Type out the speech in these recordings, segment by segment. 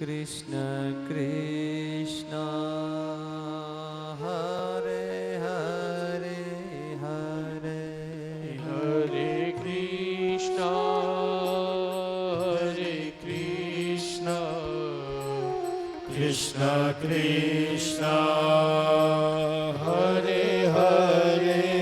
कृष्ण कृष्ण हरे हरे हरे हरे कृष्ण कृष्ण कृष्ण हरे हरे हरे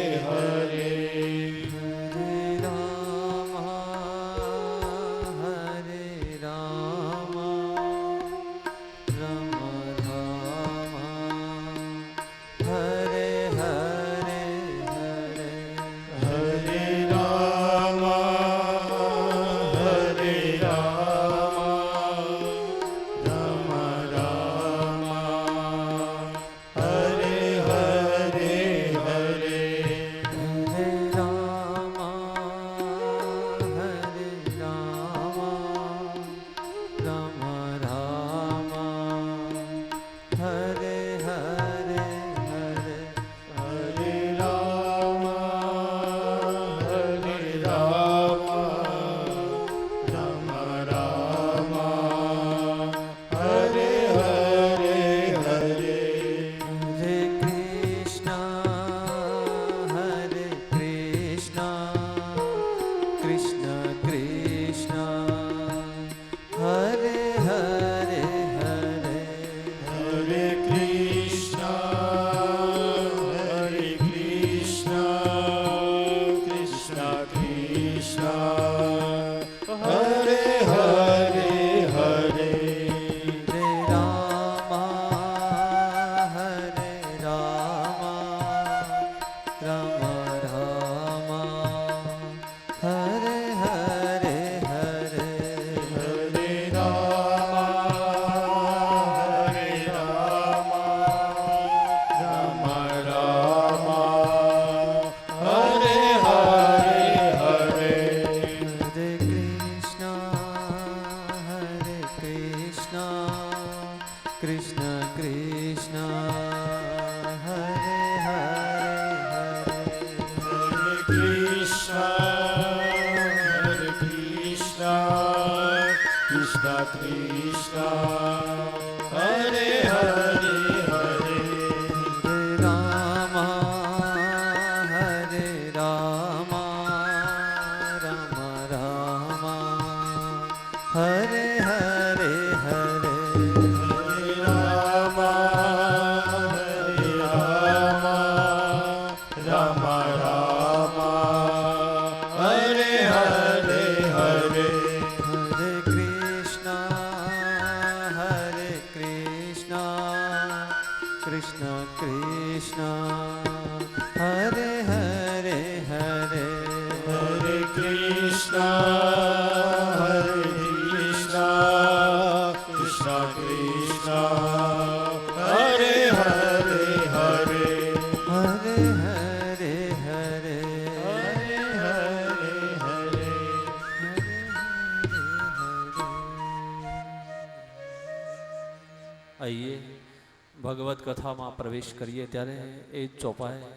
ભગવત કથામાં પ્રવેશ કરીએ ત્યારે એ ચોપાય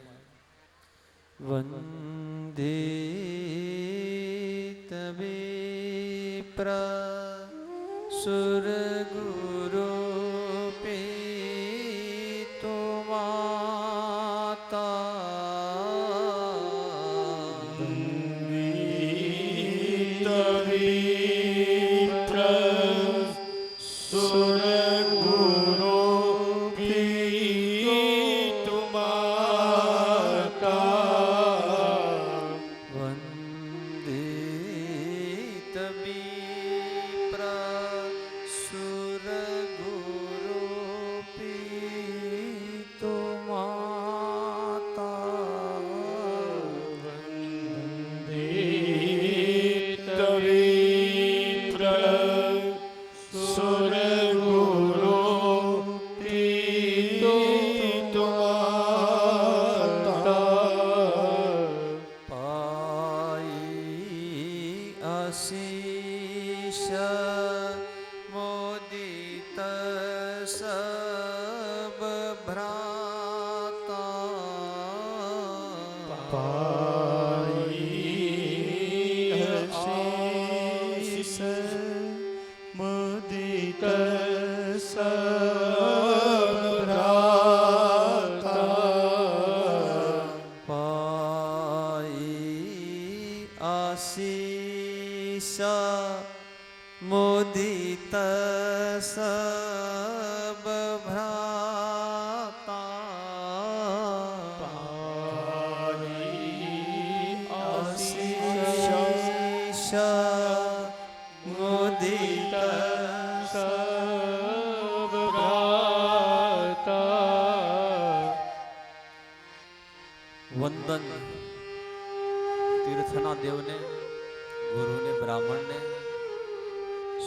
વંદે તવે સુર ગુરુ પીતો માતા मुदित સંભ્રાતા પાઈ આશીષ મુદિત સબ ભ્રાતા આશીષ મુદિત વંદન તીર્થના દેવને, ગુરુને, બ્રાહ્મણને,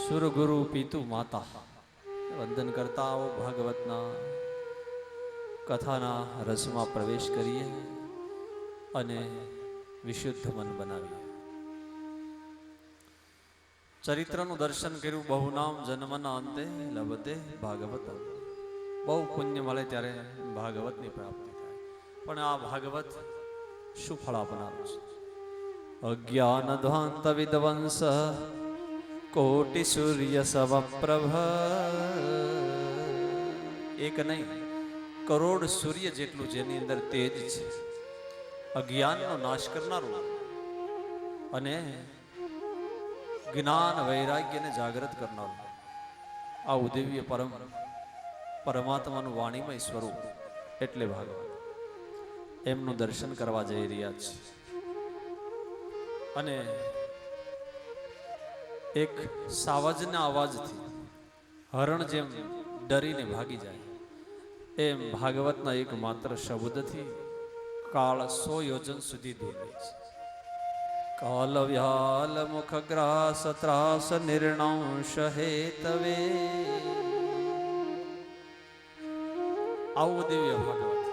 સુરગુરુ પિતુ માતા વંદન કરતા આવો ભાગવતના કથાના રસમાં પ્રવેશ કરીએ અને વિશુદ્ધ મન બનાવીએ. ચરિત્રનું દર્શન કર્યું. બહુ નામ જન્મના અંતે લભતે ભાગવત. બહુ પુણ્ય મળે ત્યારે ભાગવતની પ્રાપ્તિ થાય. પણ આ ભાગવત શું ફળ આપનારું છે? અજ્ઞાન ધ્વાંત વિદ્વંસ કોટિ સૂર્ય સમપ્રભ. એક નહીં, કરોડ સૂર્ય જેટલું જેની અંદર તેજ છે, અજ્ઞાનનો નાશ કરનારું અને જ્ઞાન વૈરાગ્યને જાગૃત કરનારું આવું દિવ્ય પરમાત્માનું વાણીમય સ્વરૂપ એટલે ભાગવત. એમનું દર્શન કરવા જઈ રહ્યા છે. અને એક સાવજના અવાજથી હરણ જેમ ડરીને ભાગી જાય એમ ભાગવતના એક માત્ર શબ્દથી કાળ 100 યોજન સુધી દૂર રહે છે. કાલ વ્યાલ મુખ ગ્રાસ ત્રાસ નિર્ણંશ હેતવે. આવું દિવ્ય ભાગવત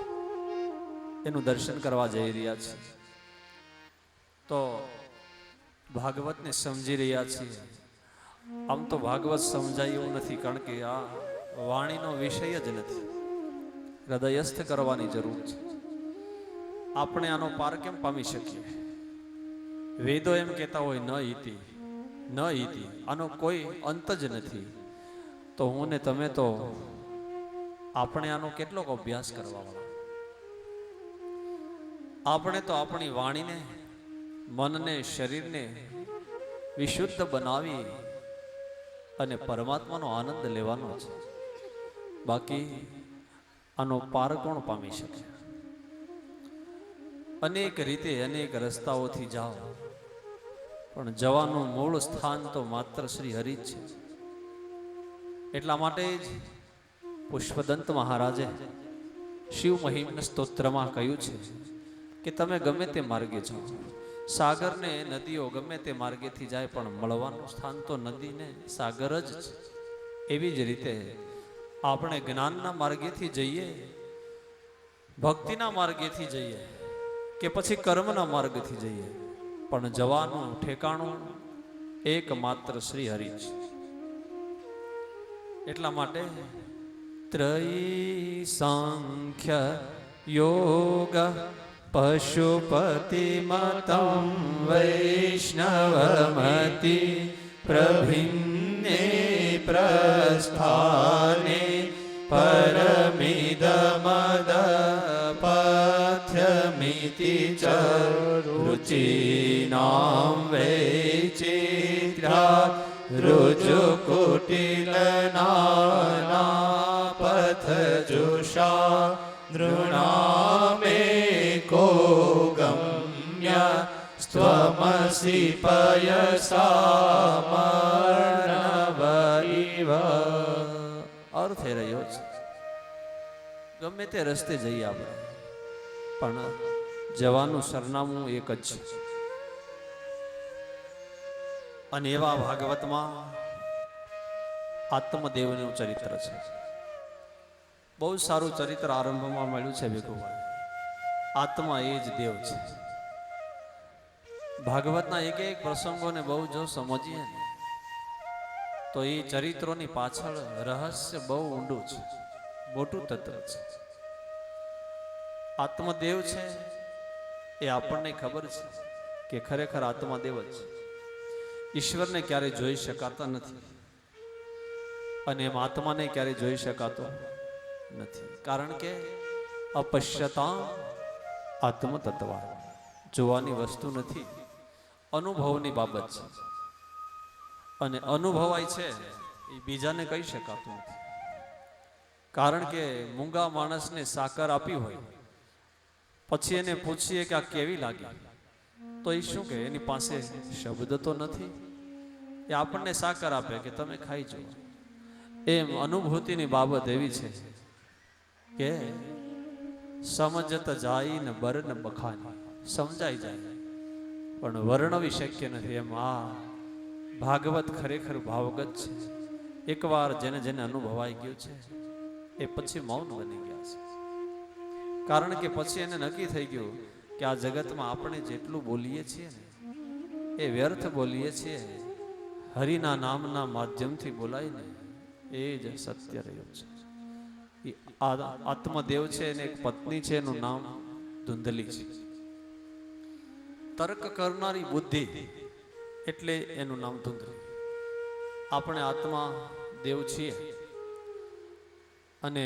એનું દર્શન કરવા જઈ રહ્યા છે. તો ભાગવતને સમજી રહ્યા છીએ. આમ તો ભાગવત સમજાય એવું નથી, કારણ કે આ વાણીનો વિષય જ નથી. હૃદયસ્થ કરવાની જરૂર છે. આપણે આનો પાર કેમ પામી શકીએ? વેદો એમ કહેતા હોય ન ઇતિ ન ઇતિ, આનો કોઈ અંત જ નથી. તો હું ને તમે તો આપણે આનો કેટલોક અભ્યાસ કરવાવાળા. આપણે તો આપણી વાણીને, મનને, શરીરને વિશુદ્ધ બનાવી અને પરમાત્માનો આનંદ લેવાનો છે. બાકી આનો પાર કોણ પામી શકે? અનેક રીતે અનેક રસ્તાઓથી જાઓ, પણ જવાનું મૂળ સ્થાન તો માત્ર શ્રી હરિ જ છે. એટલા માટે જ પુષ્પદંત મહારાજે શિવ મહિમ્ન સ્તોત્રમાં કહ્યું છે કે તમે ગમે તે માર્ગે જાઓ, સાગર ને નદીઓ ગમે તે માર્ગેથી જાય, પણ મળવાનું સ્થાન તો નદી ને સાગર જ છે. એવી જ રીતે આપણે જ્ઞાનના માર્ગેથી જઈએ, ભક્તિના માર્ગેથી જઈએ કે પછી કર્મના માર્ગથી જઈએ, પણ જવાનું ઠેકાણું એકમાત્ર શ્રી હરિ છે. એટલા માટે ત્રયી સાંખ્ય યોગ પશુપતિ મતમ વૈષ્ણવમતિ પ્રભિન્ને પ્રસ્થાને પરમિદમદપથ્યમિતિ ચ રુચિનામ વૈચિત્ર્યા રુજુકુટિલનાનાપથજુષા નૃણામેકો ગમ્ય સ્ત્વમસિ પયસામર્ણવ ઇવ. અર્થ થઈ રહ્યો છે, ગમે તે રસ્તે જઈએ આપણે, પણ જવાનું સરનામું એક જ છે. અને એવા ભાગવતમાં આત્મદેવનું ચરિત્ર છે. બહુ સારું ચરિત્ર આરંભમાં મળ્યું છે ભીખુભાઈ. આત્મા એ જ દેવ છે. ભાગવતના એક એક પ્રસંગોને બહુ જો સમજીએ ને તો એ ચરિત્રોની પાછળ રહસ્ય બહુ ઊંડું છે, મોટું તત્વ છે. આત્મદેવ છે એ આપણને ખબર છે કે ખરેખર આત્મદેવ જ છે. ઈશ્વરને ક્યારે જોઈ શકાતા નથી. અને એમ આત્માને ક્યારેય જોઈ શકાતો નથી, કારણ કે અપશ્યતા આત્મતત્વ જોવાની વસ્તુ નથી, અનુભવની બાબત છે. અને અનુભવાય છે એ બીજાને કહી શકાતું નથી, કારણ કે મૂંગા માણસને સાકર આપી હોય પછી એને પૂછીએ કે આ કેવી લાગી, તો એ શું કહે? એની પાસે શબ્દ તો નથી, એ આપણને સાકર આપે કે તમે ખાઈ જુઓ. એમ અનુભૂતિની બાબત એવી છે કે સમજત જાય ને બરન બખાની, સમજાઈ જાય પણ વર્ણવી શક્ય નથી. એમ આ ભાગવત ખરેખર ભાવગત છે. એકવાર જેને જેને અનુભવાઈ ગયું છે એ પછી મૌન બની ગયા છે, કારણ કે પછી એને નક્કી થઈ ગયું કે આ જગતમાં આપણે જેટલું બોલીએ છીએ ને એ વ્યર્થ બોલીએ છીએ, હરિના નામના માધ્યમથી બોલાય ને એ જ સત્ય રહ્યું છે. એ આત્મદેવ છે અને એક પત્ની છે, એનું નામ ધુંધલી છે. તર્ક કરનારી બુદ્ધિ એટલે એનું નામ ધુંધલી. આપણે આત્મા દેવ છીએ અને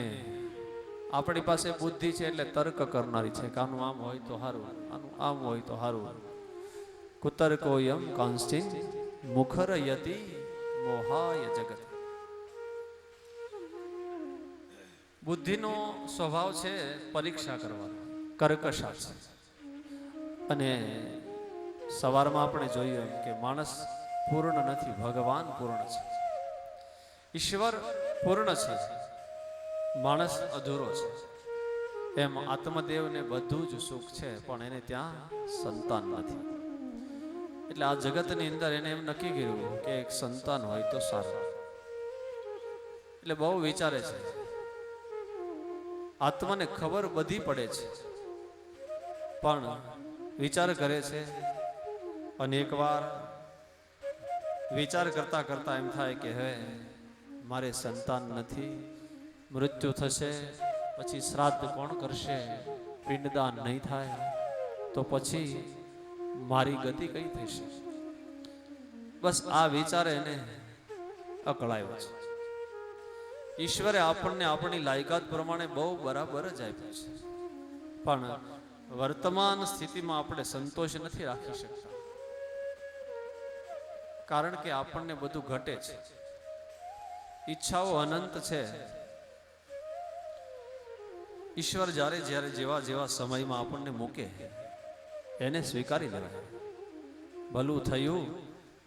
આપણી પાસે બુદ્ધિ છે એટલે તર્ક કરનારી છે કે આનું આમ હોય તો સારું, આનું આમ હોય તો સારું. કુતર્કોયમ કાંસ્ચિન મુખર યતિ મોહાય જગત. બુદ્ધિનો સ્વભાવ છે પરીક્ષા કરવાનો, કર્કશા છે. અને સવારમાં આપણે જોયું કે માણસ પૂર્ણ નથી, ભગવાન પૂર્ણ છે, ઈશ્વર પૂર્ણ છે, માણસ અધૂરો છે. એમ આત્મદેવને બધું જ સુખ છે પણ એને ત્યાં સંતાન નથી. એટલે આ જગતની અંદર એને એમ નક્કી કર્યું કે એક સંતાન હોય તો સારું. એટલે બહુ વિચારે છે, આત્માને ખબર બધી પડે છે પણ વિચાર કરે છે. અને એકવાર વિચાર કરતા કરતા એમ થાય કે હવે મારે સંતાન નથી, મૃત્યુ થશે, પછી શ્રાદ્ધ કોણ કરશે, પિંડદાન નહીં થાય તો પછી મારી ગતિ કઈ થશે. બસ આ વિચારે એને અકળાયો છે. ઈશ્વરે આપણને આપણી લાયકાત પ્રમાણે બહુ બરાબર જ આપ્યું છે, પણ વર્તમાન સ્થિતિમાં આપણે સંતોષ નથી રાખી શકતા, કારણ કે આપણને બધું ઘટે છે. ઈચ્છાઓ અનંત છે. ઈશ્વર જ્યારે જ્યારે જેવા જેવા સમયમાં આપણને મૂકે એને સ્વીકારી લેવાય. ભલું થયું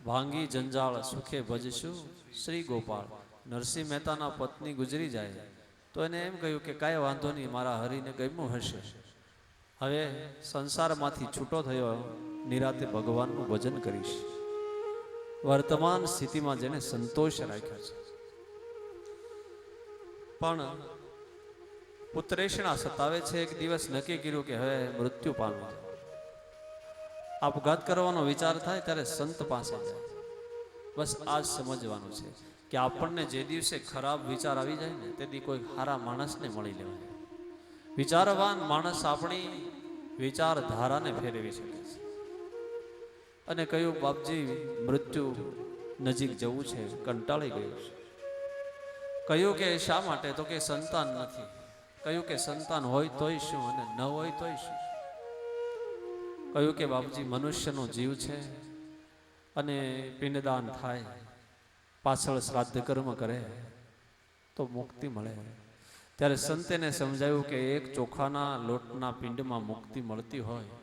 ભાંગી જંજાળ સુખે ભજશું શ્રી ગોપાળ. નરસિંહ મહેતાના પત્ની ગુજરી જાય તો એને એમ કહ્યું કે કાંઈ વાંધો નહીં, મારા હરિને ગમ્યું હશે, હવે સંસારમાંથી છૂટો થયો, નિરાતે ભગવાનનું ભજન કરીશ. વર્તમાન સ્થિતિમાં જેને સંતોષ રાખ્યો છે. પણ પુત્રેષણા સતાવે છે. એક દિવસ નક્કી કર્યું કે હવે મૃત્યુ પામ્યું, આપઘાત કરવાનો વિચાર થાય ત્યારે સંત પાસે જાય. બસ આ જ સમજવાનું છે કે આપણને જે દિવસે ખરાબ વિચાર આવી જાય ને તે દી કોઈ સારા માણસને મળી લેવાય. વિચારવાન માણસ આપણી વિચારધારાને ફેરવી શકે છે. અને કહ્યું બાપજી મૃત્યુ નજીક જવું છે, કંટાળી ગયું છે. કહ્યું કે શા માટે? તો કે સંતાન નથી. કહ્યું કે સંતાન હોય તોય શું અને ન હોય તોય શું? કહ્યું કે બાપજી મનુષ્યનો જીવ છે અને પિંડદાન થાય, પાછળ શ્રાદ્ધ કર્મ કરે તો મુક્તિ મળે. ત્યારે સંતેને સમજાયું કે એક ચોખાના લોટના પિંડમાં મુક્તિ મળતી હોય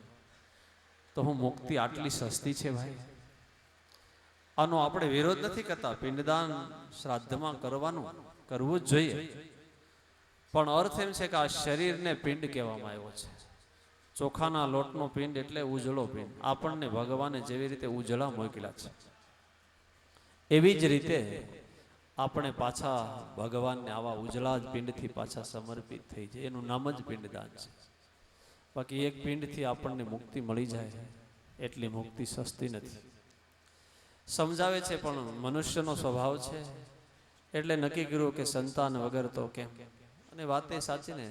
તો હું મુક્તિ આટલી સસ્તી છે ભાઈ? આનો આપણે વિરોધ નથી કરતા, પિંડદાન શ્રાદ્ધમાં કરવું જ જોઈએ, પણ અર્થ એમ છે કે આ શરીરને પિંડ કહેવામાં આવ્યો છે. ચોખાના લોટનો પિંડ એટલે ઉજળો પિંડ. આપણને ભગવાને જેવી રીતે ઉજળા મોકલ્યા છે એવી જ રીતે આપણે પાછા ભગવાનને આવા ઉજળા જ પિંડથી પાછા સમર્પિત થઈ જાય. એનું નામ જ પિંડદાન છે. બાકી એક પિંડથી આપણને મુક્તિ મળી જાય એટલી મુક્તિ સસ્તી નથી. સમજાવે છે પણ મનુષ્યનો સ્વભાવ છે એટલે નક્કી કર્યું કે સંતાન વગર તો કેમ. અને વાત એ સાચી ને,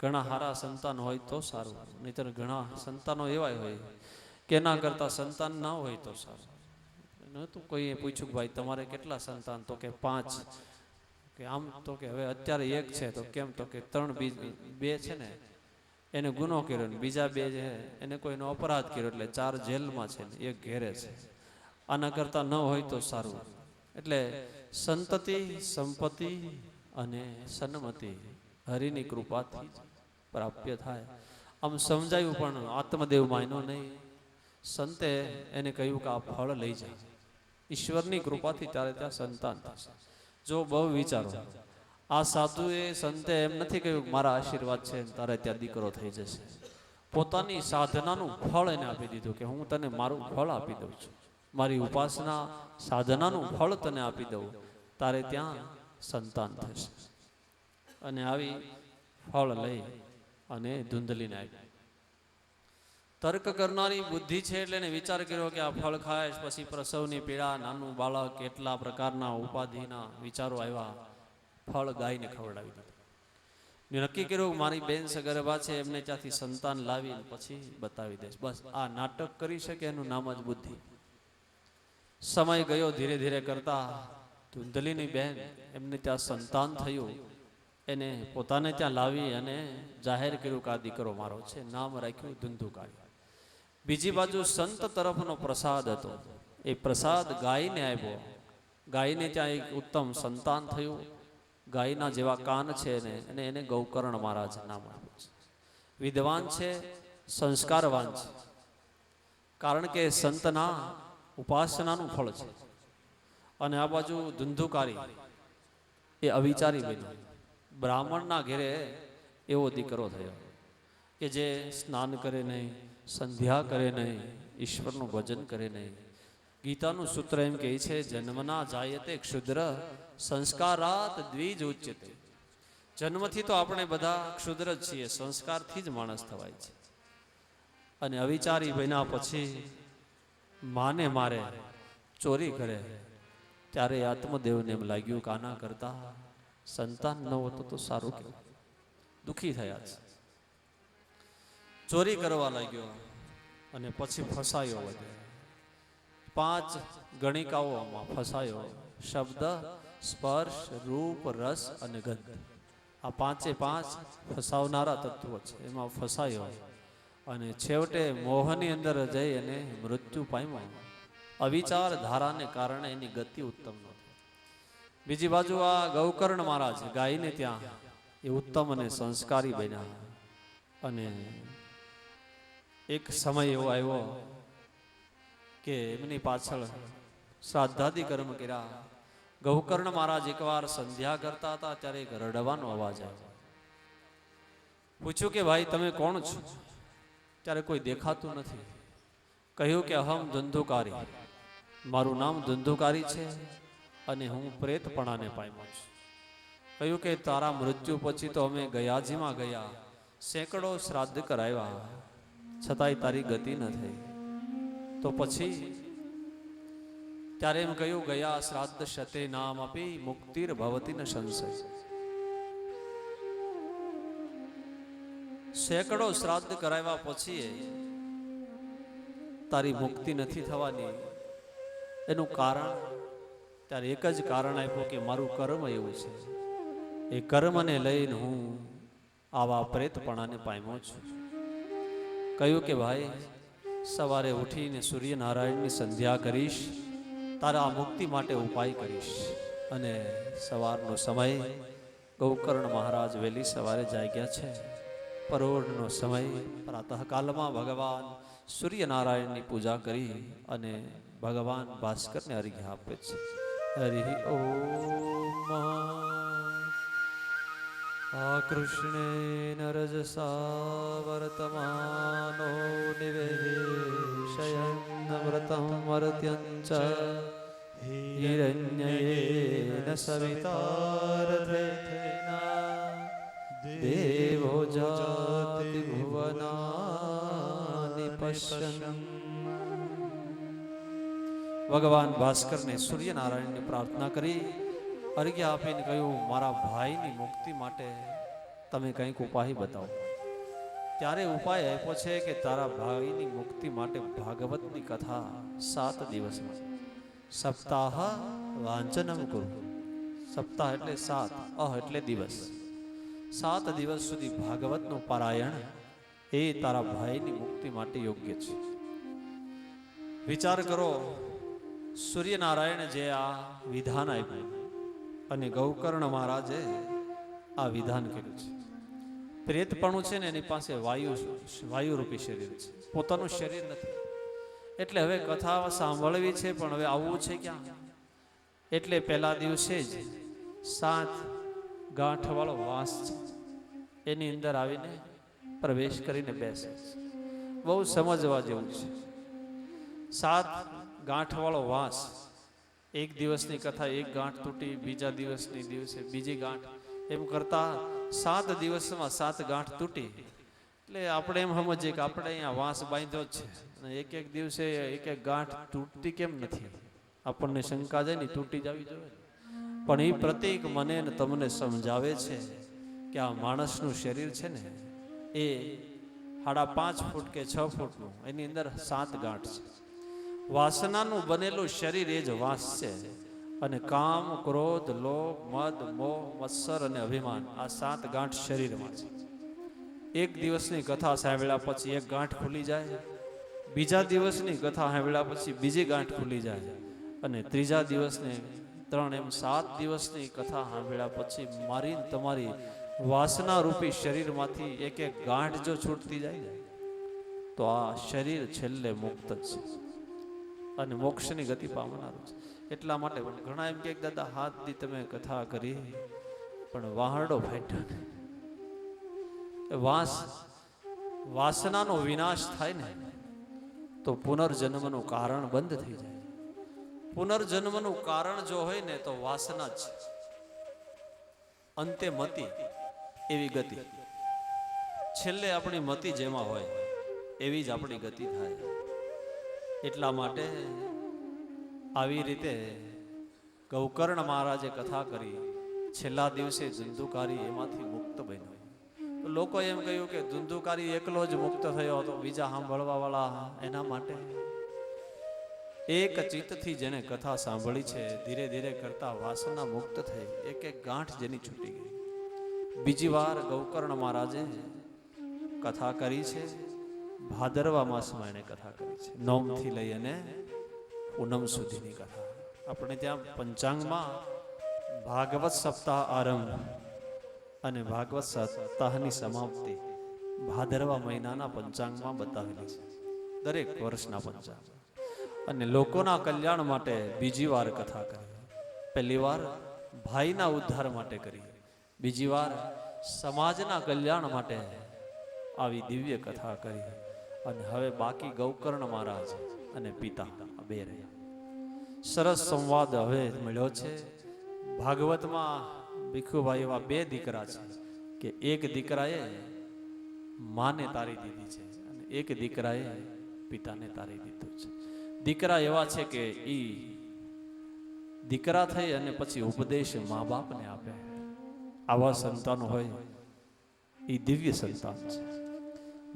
ઘણા સારા સંતાન હોય તો સારું, નહીતર ઘણા સંતાનો એવા હોય કે એના કરતા સંતાન ના હોય તો સારું. નહોતું કોઈએ પૂછ્યું કે ભાઈ તમારે કેટલા સંતાન? તો કે 5. કે આમ તો કે હવે અત્યારે એક છે તો કેમ, તો કે ત્રણ બે છે ને એને ગુનો કર્યો ને બીજા બે છે એને કોઈનો અપરાધ કર્યો એટલે 4 જેલમાં છે ને 1 ઘેરે છે. આના કરતા ન હોય તો સારું. એટલે સંતતિ, સંપત્તિ અને સન્મતિ હરિની કૃપાથી પ્રાપ્ય થાય. આમ સમજાયું પણ આત્મદેવ માયનો નહીં. સંતે એને કહ્યું કે આ ફળ લઈ જા, ઈશ્વરની કૃપાથી ત્યારે ત્યાં સંતાન થશે. જો બહુ વિચારો, આ સાધુએ સંતે એમ નથી કહ્યું કે મારા આશીર્વાદ છે તારે ત્યાં દીકરો થઈ જશે. પોતાની સાધનાનું ફળ એને આપી દીધું કે હું તને મારું ફળ આપી દઉં છું, મારી ઉપાસના સાધનાનું ફળ તને આપી દઉં, તારે ત્યાં સંતાન થશે. અને આવી ફળ લઈ અને ધૂંધલીને આપી. તર્ક કરનારી બુદ્ધિ છે એટલે એને વિચાર કર્યો કે આ ફળ ખાઈશ પછી પ્રસવની પીડા, નાનું બાળક, કેટલા પ્રકારના ઉપાધિના વિચારો આવ્યા. ફળ ગાયને ખવડાવી દીધું. નક્કી કર્યું મારી બેન સગર્ભા છે એમને ત્યાંથી સંતાન લાવીને પછી બતાવી દઈશ. બસ આ નાટક કરી શકે એનું નામ જ બુદ્ધિ. સમય ગયો ધીરે ધીરે કરતા ધૂંધલીની બેન એમને ત્યાં સંતાન થયું. એને પોતાને ત્યાં લાવી અને જાહેર કર્યું કે આ દીકરો મારો છે. નામ રાખ્યું ધુંધુકારી. બીજી બાજુ સંત તરફનો પ્રસાદ હતો, એ પ્રસાદ ગાયને આપ્યો. ગાયને ત્યાં એક ઉત્તમ સંતાન થયું. ગાયના જેવા કાન છે અને એને ગૌકર્ણ મહારાજ નામ આપ્યું છે. વિદ્વાન છે, સંસ્કારવાન છે, કારણ કે સંતના ઉપાસનાનું ફળ છે. અને આ બાજુ ધુંધુકારી એ અવિચારી બન્યો. બ્રાહ્મણના ઘેરે એવો દીકરો થયો કે જે સ્નાન કરે નહીં, સંધ્યા કરે નહીં, ઈશ્વરનું ભજન કરે નહીં. ગીતાનું સૂત્ર એમ કહે છે જન્મના જાયતે ક્ષુદ્ર સંસ્કારાત દ્વિજ ઉચ્યતે. જન્મથી તો આપણે બધા ક્ષુદ્ર જ છીએ, સંસ્કારથી જ માણસ થવાય છે. અને અવિચારી બન્યા પછી માને મારે, ચોરી કરે, ત્યારે આત્મદેવને એમ લાગ્યું કે આના કરતા સંતાન ન હોતું તો સારું કહેવાય. દુઃખી થયા છે. ચોરી કરવા લાગ્યો અને પછી ફસાયો. વધે 5 ગણિકાઓમાં ફસાયો. શબ્દ, સ્પર્શ, રૂપ, રસ અને ગંધ, આ 5 ફસાવનારા તત્વો છે. એમાં ફસાયો અને છેવટે મોહની અંદર જઈ અને મૃત્યુ પામ્યો. અવિચાર ધારાને કારણે એની ગતિ ઉત્તમ નહોતી. બીજી બાજુ આ ગૌકર્ણ મહારાજ ગાયને ત્યાં એ ઉત્તમ અને સંસ્કારી બન્યા. અને એક સમય એવો આવ્યો કે એમની પાછળ શ્રાદ્ધાદિ કર્મ કર્યા. ગૌકર્ણ મહારાજ એકવાર સંધ્યા કરતા હતા ત્યારે એક રડવાનો અવાજ આવ્યો. પૂછ્યું કે ભાઈ તમે કોણ છો? ત્યારે કોઈ દેખાતું નથી. કહ્યું કે અહમ ધુંધુકારી, મારું નામ ધુંધુકારી છે અને હું પ્રેતપણાને પામ્યો છું. કહ્યું કે તારા મૃત્યુ પછી તો અમે ગયાજીમાં ગયા, સેંકડો શ્રાદ્ધ કરાવ્યા, છતાંય તારી ગતિ ન થઈ. તો પછી ત્યારે એમ કહ્યું ગયા શ્રાદ્ધ શતે નામ આપી મુક્તિર ભવતી ન સંશય. સેંકડો શ્રાદ્ધ કરાવ્યા પછી તારી મુક્તિ નથી થવાની. એનું કારણ ત્યારે એક જ કારણ આપ્યું કે મારું કર્મ એવું છે. એ કર્મને લઈને હું આવા પ્રેતપણાને પામ્યો છું. કહ્યું કે ભાઈ સવારે ઉઠીને સૂર્યનારાયણની સંધ્યા કરીશ, તારા મુક્તિ માટે ઉપાય કરીશ. અને સવારનો સમય ગૌકર્ણ મહારાજ વહેલી સવારે જાગ્યા છે. પરોઢનો સમય પ્રાતઃકાલમાં ભગવાન સૂર્યનારાયણની પૂજા કરી અને ભગવાન ભાસ્કરને અર્ઘ્ય આપે છે. હરિ ઓમ. આકૃષ્ણેન રજસા વર્તમાનો નિવેશયન્ વ્રતં વર્ત્યંચ હિરણ્યેન સવિતારથેના દેવો જાતિ ભુવનાનિ પશ્યन्. ભગવાન ભાસ્કરને સૂર્યનારાયણની પ્રાર્થના કરી અર્ઘ્ય આપીને કહ્યું મારા ભાઈની મુક્તિ માટે તમે કંઈક ઉપાય બતાવો. ત્યારે ઉપાય આપ્યો છે કે તારા ભાઈની મુક્તિ માટે ભાગવતની કથા 7 દિવસમાં સપ્તાહ વાંચનમ કરું. સપ્તાહ એટલે 7, અહ એટલે દિવસ. 7 દિવસ સુધી ભાગવતનું પારાયણ એ તારા ભાઈની મુક્તિ માટે યોગ્ય છે. વિચાર કરો, સૂર્યનારાયણ જે આ વિધાન આપ્યું અને ગૌકર્ણ મહારાજે આ વિધાન કર્યું છે. પ્રેતપણું છે ને એની પાસે વાયુરૂપી શરીર છે, પોતાનું શરીર નથી. એટલે હવે કથા સાંભળવી છે, પણ હવે આવવું છે ક્યાં? એટલે પહેલા દિવસે જ 7 ગાંઠવાળો વાસ છે, એની અંદર આવીને પ્રવેશ કરીને બેસે છે. બહુ સમજવા જેવું છે. 7 ગાંઠવાળો વાસ, એક દિવસની કથા એક ગાંઠ તૂટી, બીજા દિવસની દિવસે બીજી ગાંઠ, એમ કરતા 7 દિવસમાં 7 ગાંઠ તૂટી. એટલે આપણે એમ સમજીએ કે આપણે અહીંયા વાંસ બાંધ્યો જ છે અને એક એક દિવસે એક એક ગાંઠ તૂટતી કેમ નથી? આપણને શંકા જાય ને, તૂટી જવી જોઈએ. પણ એ પ્રતીક મને ને તમને સમજાવે છે કે આ માણસનું શરીર છે ને એ 5.5 ફૂટ કે 6 ફૂટનું, એની અંદર 7 ગાંઠ છે. વાસનાનું બનેલું શરીર એ જ વાસ છે. અને કામ, ક્રોધ, લોભ, મદ, મોહ, મત્સર અને અભિમાન, આ 7 ગાંઠ શરીરમાં છે. એક દિવસની કથા સાંભળ્યા પછી એક ગાંઠ ખુલી જાય, બીજા દિવસની કથા સાંભળ્યા પછી બીજી ગાંઠ ખુલી જાય, અને ત્રીજા દિવસને 3, એમ 7 દિવસની કથા સાંભળ્યા પછી મારી તમારી વાસના રૂપી શરીરમાંથી એક એક ગાંઠ જો છૂટતી જાય તો આ શરીર છેલ્લે મુક્ત જ છે અને મોક્ષની ગતિ પામનારું છે. એટલા માટે પણ ઘણા એમ કે દાદા હાથ દી તમે કથા કરી પણ વાહરડો ફાટ્યો ને. વાસનાનો વિનાશ થાય ને તો પુનર્જન્મનું કારણ બંધ થઈ જાય. પુનર્જન્મનું કારણ જો હોય ને તો વાસના જ છે. અંતે મતિ એવી ગતિ, છેલ્લે આપણી મતિ જેમાં હોય એવી જ આપણી ગતિ થાય. એટલા માટે આવી રીતે ગૌકર્ણ મહારાજે કથા કરી, છેલ્લા દિવસે ધુંધુકારી એમાંથી મુક્ત બન્યો. તો લોકો એમ કહ્યું કે ધુંધુકારી એકલો જ મુક્ત થયો હતો, બીજા સાંભળવા વાળા એના માટે? એક ચિત્તથી જેને કથા સાંભળી છે, ધીરે ધીરે કરતા વાસના મુક્ત થઈ, એક એક ગાંઠ જેની છૂટી ગઈ. બીજી વાર ગૌકર્ણ મહારાજે કથા કરી છે. ભાદરવા માસમાં એને કથા કરી છે, નોમથી લઈ અને પૂનમ સુધીની કથા. આપણે ત્યાં પંચાંગમાં ભાગવત સપ્તાહ આરંભ અને ભાગવત સપ્તાહની સમાપ્તિ ભાદરવા મહિનાના પંચાંગમાં બતાવેલી છે, દરેક વર્ષના પંચાંગ. અને લોકોના કલ્યાણ માટે બીજી વાર કથા કરી. પહેલી વાર ભાઈના ઉદ્ધાર માટે કરી, બીજી વાર સમાજના કલ્યાણ માટે આવી દિવ્ય કથા કરી. અને હવે બાકી ગૌકર્ણ મહારાજ અને પિતા બે રહ્યા. સરસ સંવાદ હવે મળ્યો છે. ભાગવતમાં ભીખુભાઈ એવા 2 દીકરા છે કે એક દીકરાએ માને તારી દીધી છે અને એક દીકરાએ પિતાને તારી દીધું છે. દીકરા એવા છે કે ઈ દીકરા થઈ અને પછી ઉપદેશ મા બાપને આપે. આવા સંતાન હોય એ દિવ્ય સંતાન છે.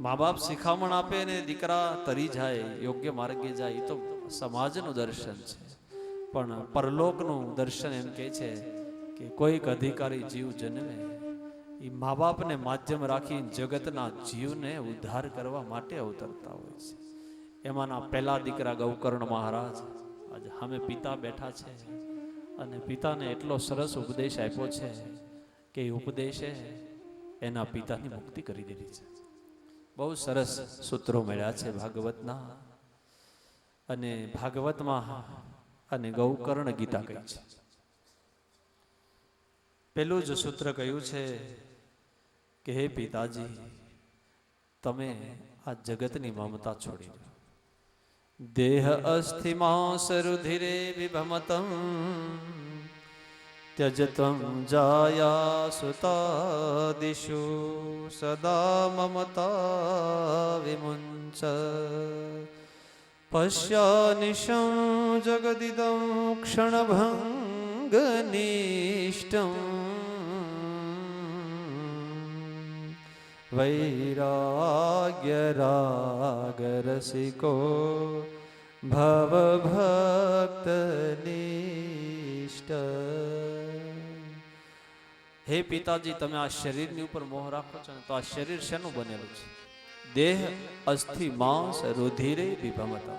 મા બાપ શિખામણ આપે ને દીકરા તરી જાય, યોગ્ય માર્ગે જાય, એ તો સમાજનું દર્શન છે. પણ પરલોકનું દર્શન એમ કહે છે કે કોઈક અધિકારી જીવ જન્મે એ મા બાપને માધ્યમ રાખી જગતના જીવને ઉદ્ધાર કરવા માટે અવતરતા હોય છે. એમાંના પહેલા દીકરા ગૌકર્ણ મહારાજ આજે સામે પિતા બેઠા છે અને પિતાને એટલો સરસ ઉપદેશ આપ્યો છે કે એ ઉપદેશે એના પિતાની મુક્તિ કરી દીધી છે. બહુ સરસ સૂત્રો મળ્યા છે ભાગવતના. અને ભાગવતમાં અને ગૌકર્ણ ગીતા કહી છે. પેલું જ સૂત્ર કહ્યું છે કે હે પિતાજી, તમે આ જગતની મમતા છોડી દો. દેહ અસ્થિ માંસ રુધિરે વિભમતમ त्यजत्वं जाया सुतादिषु सदा ममता विमुञ्च पश्यानिशं जगदिदं क्षणभङ्गनिष्ठं वैराग्यरागरसिको भवभक्तनिष्ठ. હે પિતાજી, તમે આ શરીરની ઉપર મોહ રાખો છો ને, તો આ શરીર શેનું બનેલું છે? દેહ અસ્થિ માંસ રુધિરે વિભમતા.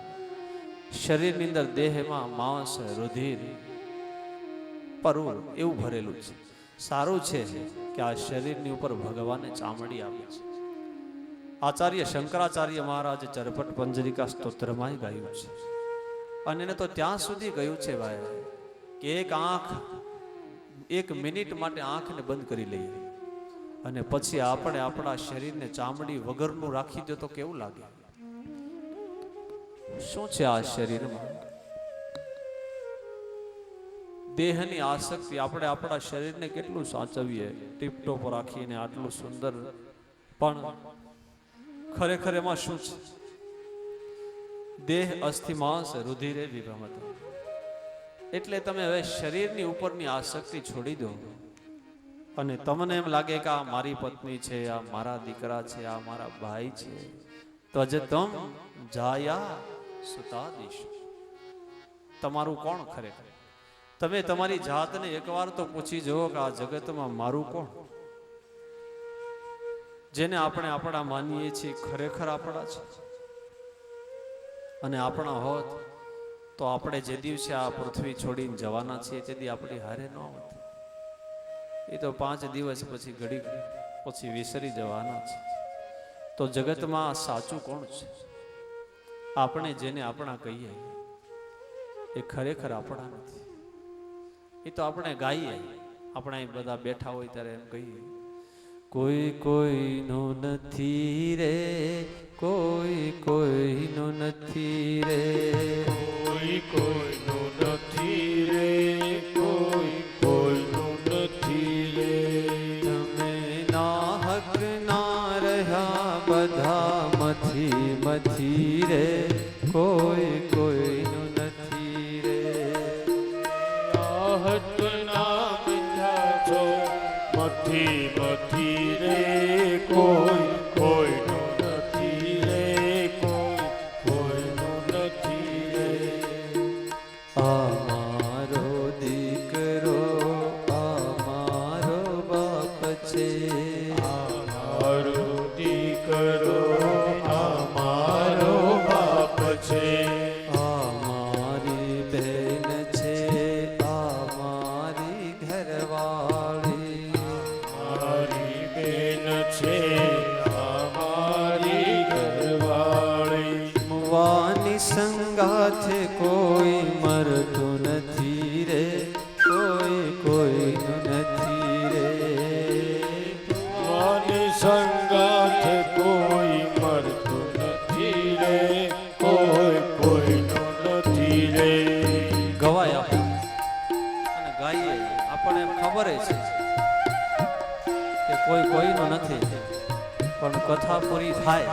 શરીરની અંદર દેહમાં માંસ રુધિર પરુ એવું ભરેલું છે. સારું છે કે આ શરીરની ઉપર ભગવાને ચામડી આપી છે. આચાર્ય શંકરાચાર્ય મહારાજે ચરપટ પંજરિકા સ્તોત્રમાં ગાયું છે. અને એને તો ત્યાં સુધી ગયું છે ભાઈ કે એક મિનિટ માટે આંખને બંધ કરી લઈએ અને પછી આપણે આપણા શરીરને ચામડી વગરનું રાખી દે તો કેવું લાગે? શું છે આ શરીરમાં? દેહની આસક્તિ. આપણે આપણા શરીરને કેટલું સાચવીએ, ટીપટોપ રાખીને આટલું સુંદર, પણ ખરેખર એમાં શું છે? દેહ અસ્થિ માંસ રુધિરે વિભમત. એટલે તમે હવે શરીરની ઉપરની આસક્તિ છોડી દો અને તમને એમ લાગે કે આ મારી પત્ની છે, આ મારા દીકરા છે, આ મારા ભાઈ છે, તો જે તમ જાયા સુતાદીશ. તમારું કોણ ખરેખર? તમે તમારી જાતને એકવાર તો પૂછી જુઓ કે આ જગતમાં મારું કોણ? જેને આપણે આપણા માનીએ છીએ ખરેખર આપણા છે? અને આપણા હોત તો આપણે જે દિવસે આ પૃથ્વી છોડીને જવાના છીએ તેથી આપણી હારે ન હોત. એ તો 5 દિવસ પછી ઘડી પછી વિસરી જવાના છે. તો જગતમાં સાચું કોણ છે? આપણે જેને આપણા કહીએ એ ખરેખર આપણા નથી. એ તો આપણે ગાઈએ, આપણે બધા બેઠા હોય ત્યારે એમ કહીએ, કોઈ કોઈનું નથી રે, કોઈ કોઈનું નથી રે, કોઈ કોઈનું નથી રે, કોઈ કોઈનું નથી રે. તમે ના હક ના રહ્યા બધા મથી રે, કોઈ કોઈનું નથી રે. આહત ના મીઠા છો મથી રે, કોઈ કોઈનું નથી રે, કોઈ કોઈનું નથી રે. આ મારો દીકરો, આ મારો બાપ છે, મારો દીકરો આ મારો બાપ છે, આ મારી બહેન છે, આ મારી ઘરવાળી, મારી બેન છે, આ મારી ઘરવાળી. મુવાની સંગાથે કોઈ મરતું નથી રે, કોઈ કોઈનું નથી રે. મારી સંગાથ કોઈ મરતું નથી રે, કોઈ કોઈનું નથી રે. ગવાય આપણે અને ગાઈએ, આપણને એમ ખબર છે કે કોઈ કોઈનું નથી, પણ કથા પૂરી થાય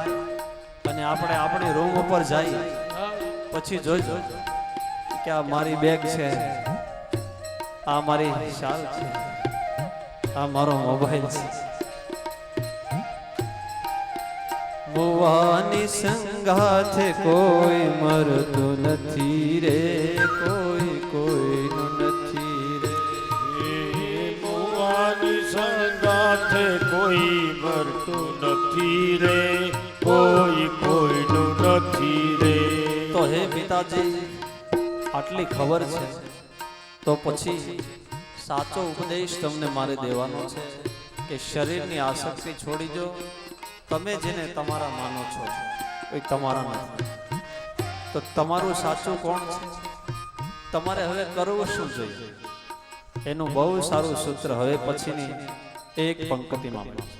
અને આપણે આપણી રૂમ ઉપર જઈએ પછી જોઈજો કે આ મારી બેગ છે, આ મારી શાલ છે, આ મારો મોબાઈલ છે. મુવાની સંગાથે કોઈ મરતું નથી રે, કોઈ કોઈનું નથી રે. મુવાની સંગાથે કોઈ મરતું નથી રે, કોઈ કોઈનું નથી રે. તો હે પિતાજી, આટલી ખબર છે તો પછી સાચો ઉપદેશ તમને મારે દેવાનો છે કે શરીરની આસક્તિ છોડી દો. તમે જેને તમારા માનો છો એ તમારા નથી, તો તમારું સાચું કોણ છે? તમારે હવે કરવું શું જોઈએ? એનું બહુ સારું સૂત્ર હવે પછીની એક પંક્તિમાં મળે છે.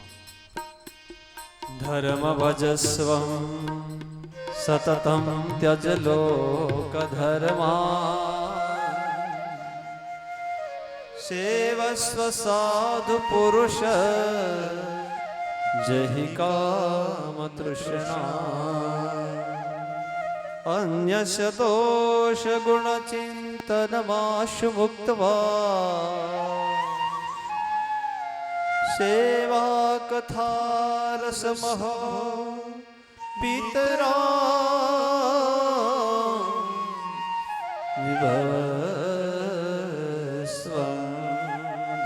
ધર્મ ભજસ્વમ સતતમ ત્યજ લોક ધર્મા, સેવસ્વ સાધુ પુરુષ જહિ કામ તૃષ્ણા, અન્યસ્ય દોષ ગુણ ચિંતનમાશુ મુક્તવા, સેવા કથા રસમહ પિતરા વિભસ્વં.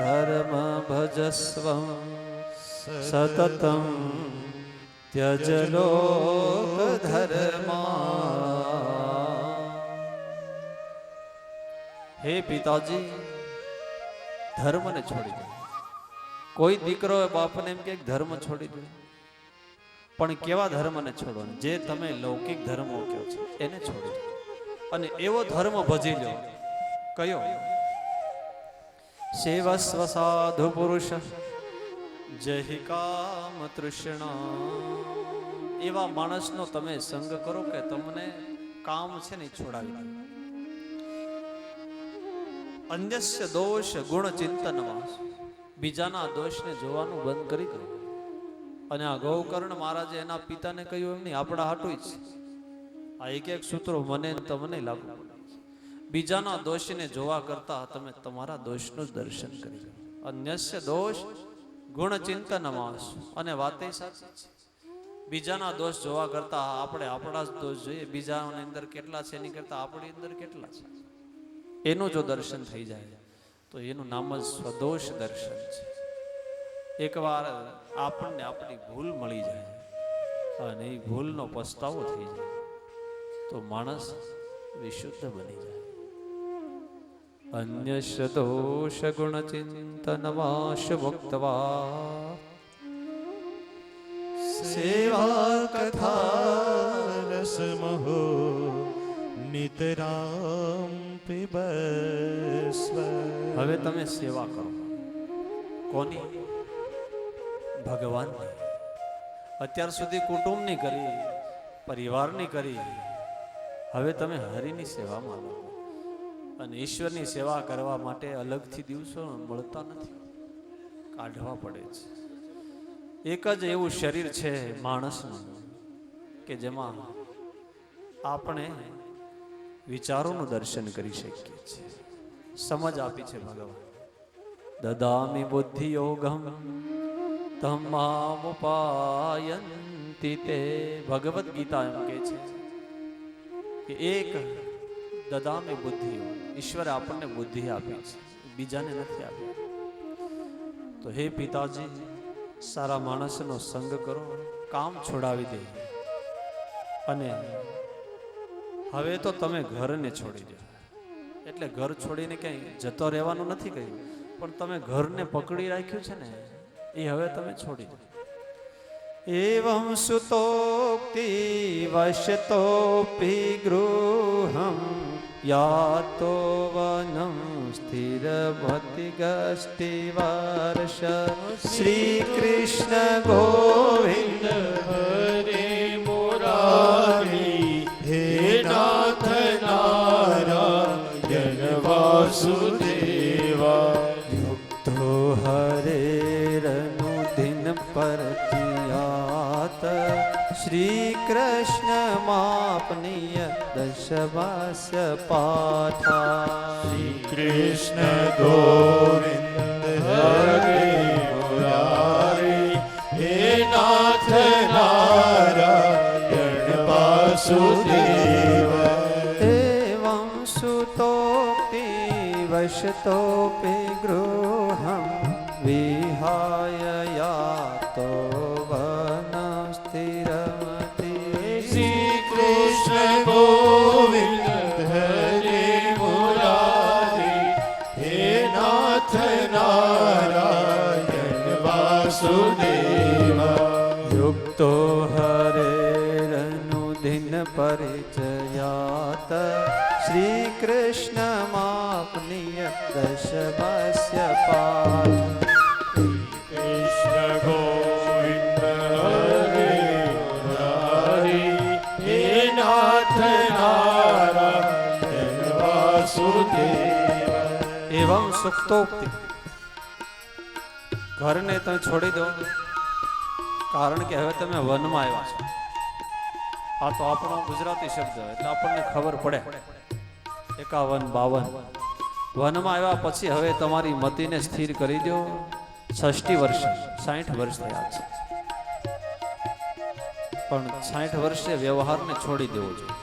ધર્મ ભજસ્વ સતતમ ત્યજ લોક ધર્મા. હે પિતાજી, ધર્મને છોડી દો. કોઈ દીકરો બાપને એમ કે ધર્મ છોડી દો, પણ કેવા ધર્મને છોડો? જે તમે લૌકિક ધર્મો કહો છો એને છોડી દો અને એવો ધર્મ ભજી લો. કયો? સેવસ્વ સાધુ પુરુષ જહિ કામ તૃષ્ણા. એવા માણસનો તમે સંગ કરો કે તમને કામ છે ને છોડાવી દે. અન્યસ્ય દોષ ગુણ ચિંતનમાં. બીજાના દોષને જોવાનું બંધ કરી દો. અને આ ગૌકર્ણ મહારાજે એના પિતાને કહ્યું એમ નહીં, આપણા હાટું જ આ એક એક સૂત્રો મને તમને લાગુ પડે. બીજાના દોષને જોવા કરતા તમે તમારા દોષનું જ દર્શન કરી લો. અન્યસ્ય દોષ ગુણ ચિંતનમાં. અને વાતે સાચી છે. બીજાના દોષ જોવા કરતા આપણે આપણા જ દોષ જોઈએ. બીજાની અંદર કેટલા છે એની કરતા આપણી અંદર કેટલા છે એનું જો દર્શન થઈ જાય તો એનું નામ જ સ્વદોષ દર્શન છે. એકવાર આપણને આપણી ભૂલ મળી જાય અને એ ભૂલનો પસ્તાવો થઈ જાય તો માણસ વિશુદ્ધ બની જાય. અન્ય દોષ ગુણ ચિંતન વાશ ભક્તવા સેવા કથા રસમહો નિતરામ પિબસ્વ. હવે તમે સેવા કરો. કોની? ભગવાનની. અત્યાર સુધી કુટુંબની કરી, પરિવારની કરી, હવે તમે હરિની સેવામાં લાગો. અને ઈશ્વરની સેવા કરવા માટે અલગથી દિવસો મળતા નથી, કાઢવા પડે છે. એક જ એવું શરીર છે માણસનું કે જેમાં આપણે વિચારોનું દર્શન કરી શકીએ છીએ. સમજ આપી છે ભગવાન. દદામિ બુદ્ધિ યોગમ તમ્મામુપાયંતિ તે. ભગવદ્ ગીતા એમ કહે છે કે એક દદામિ બુદ્ધિ યોગ. ઈશ્વરે આપણને બુદ્ધિ આપી છે, બીજાને નથી આપી. તો હે પિતાજી, સારા માણસનો સંગ કરો, કામ છોડાવી દે. અને હવે તો તમે ઘરને છોડી દો. એટલે ઘર છોડીને ક્યાંય જતો રહેવાનું નથી કહ્યું, પણ તમે ઘરને પકડી રાખ્યું છે ને એ હવે તમે છોડી દો. એવં સુતોક્તિ વશતોપી ગૃહં યાતો વનં સ્થિરમતિ ગષ્ટિ વર્ષ. શ્રી કૃષ્ણ ગોવિંદ હરે મુરારી હે નાથ નારાયણ વાસુદેવા. યુક્તો હરેરનુદિન પરચિયાત શ્રી કૃષ્ણ માપનીય દશવાસ્ય પાઠા. શ્રી કૃષ્ણ ગોવિંદ હરે મુરારી હે નાથ નારાયણ વાસુદેવ. એવં સુતોક્તિ વશતોપી ગૃહં વિહાય યાતો વनं સ્થિરમતિ. શ્રી કૃષ્ણ ગોવિંદ હરે મુરારી હે નાથ નારાયણ વાસુદેવા. યુક્તો હરેરનુદિન પરિચયાત શ્રી કૃષ્ણ માપનીય દશવાસ્ય પાઠ. કૃષ્ણ ગોવિંદ હરે મુરારી હે નાથ નારાયણ વાસુદેવ. એવં સુક્તોક્તિ. ઘરને તમે છોડી દો, કારણ કે હવે તમે વનમાં આવ્યા છો. આ તો આપણો ગુજરાતી શબ્દ એટલે આપણને ખબર પડે. 51, 52 વનમાં આવ્યા પછી હવે તમારી મતિને સ્થિર કરી દો. 60 વર્ષ 60 વર્ષ થયા છે, પણ 60 વર્ષે વ્યવહારને છોડી દેવો જોઈએ.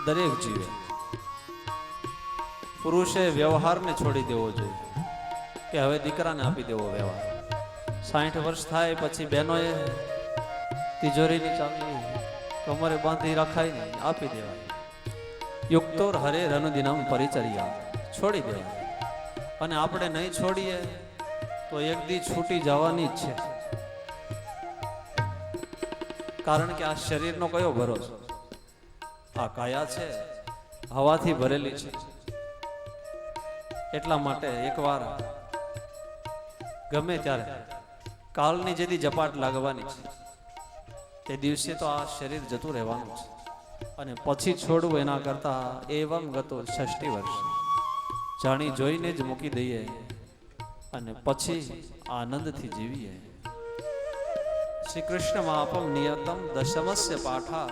દરેક જીવે પુરુષે વ્યવહારને છોડી દેવો જોઈએ. કે હવે દીકરાને આપી દેવો વ્યવહાર. 60 વર્ષ થાય પછી બહેનોએ તિજોરીની ચાવી કમરે બાંધી રખાય ને આપી દેવાય. યુક્તોર હરે રનદિનમ પરિચર્યા, છોડી દેવાય. અને આપણે નહીં છોડીએ તો એક દી છૂટી જવાની જ છે. કારણ કે આ શરીરનો કયો ભરોસો? આ કાયા છે હવાથી ભરેલી છે. એટલા માટે એકવાર ગમે ત્યારે કાલની જેથી ઝપાટ લાગવાની છે તે દિવસે તો આ શરીર જતું રહેવાનું છે. અને પછી છોડવું એના કરતા એવમ ગતો 60 વર્ષ જાણી જોઈને જ મૂકી દઈએ અને પછી આનંદથી જીવીએ. શ્રી કૃષ્ણ મહાપમ નિયતમ દશમસ્ય પાઠા,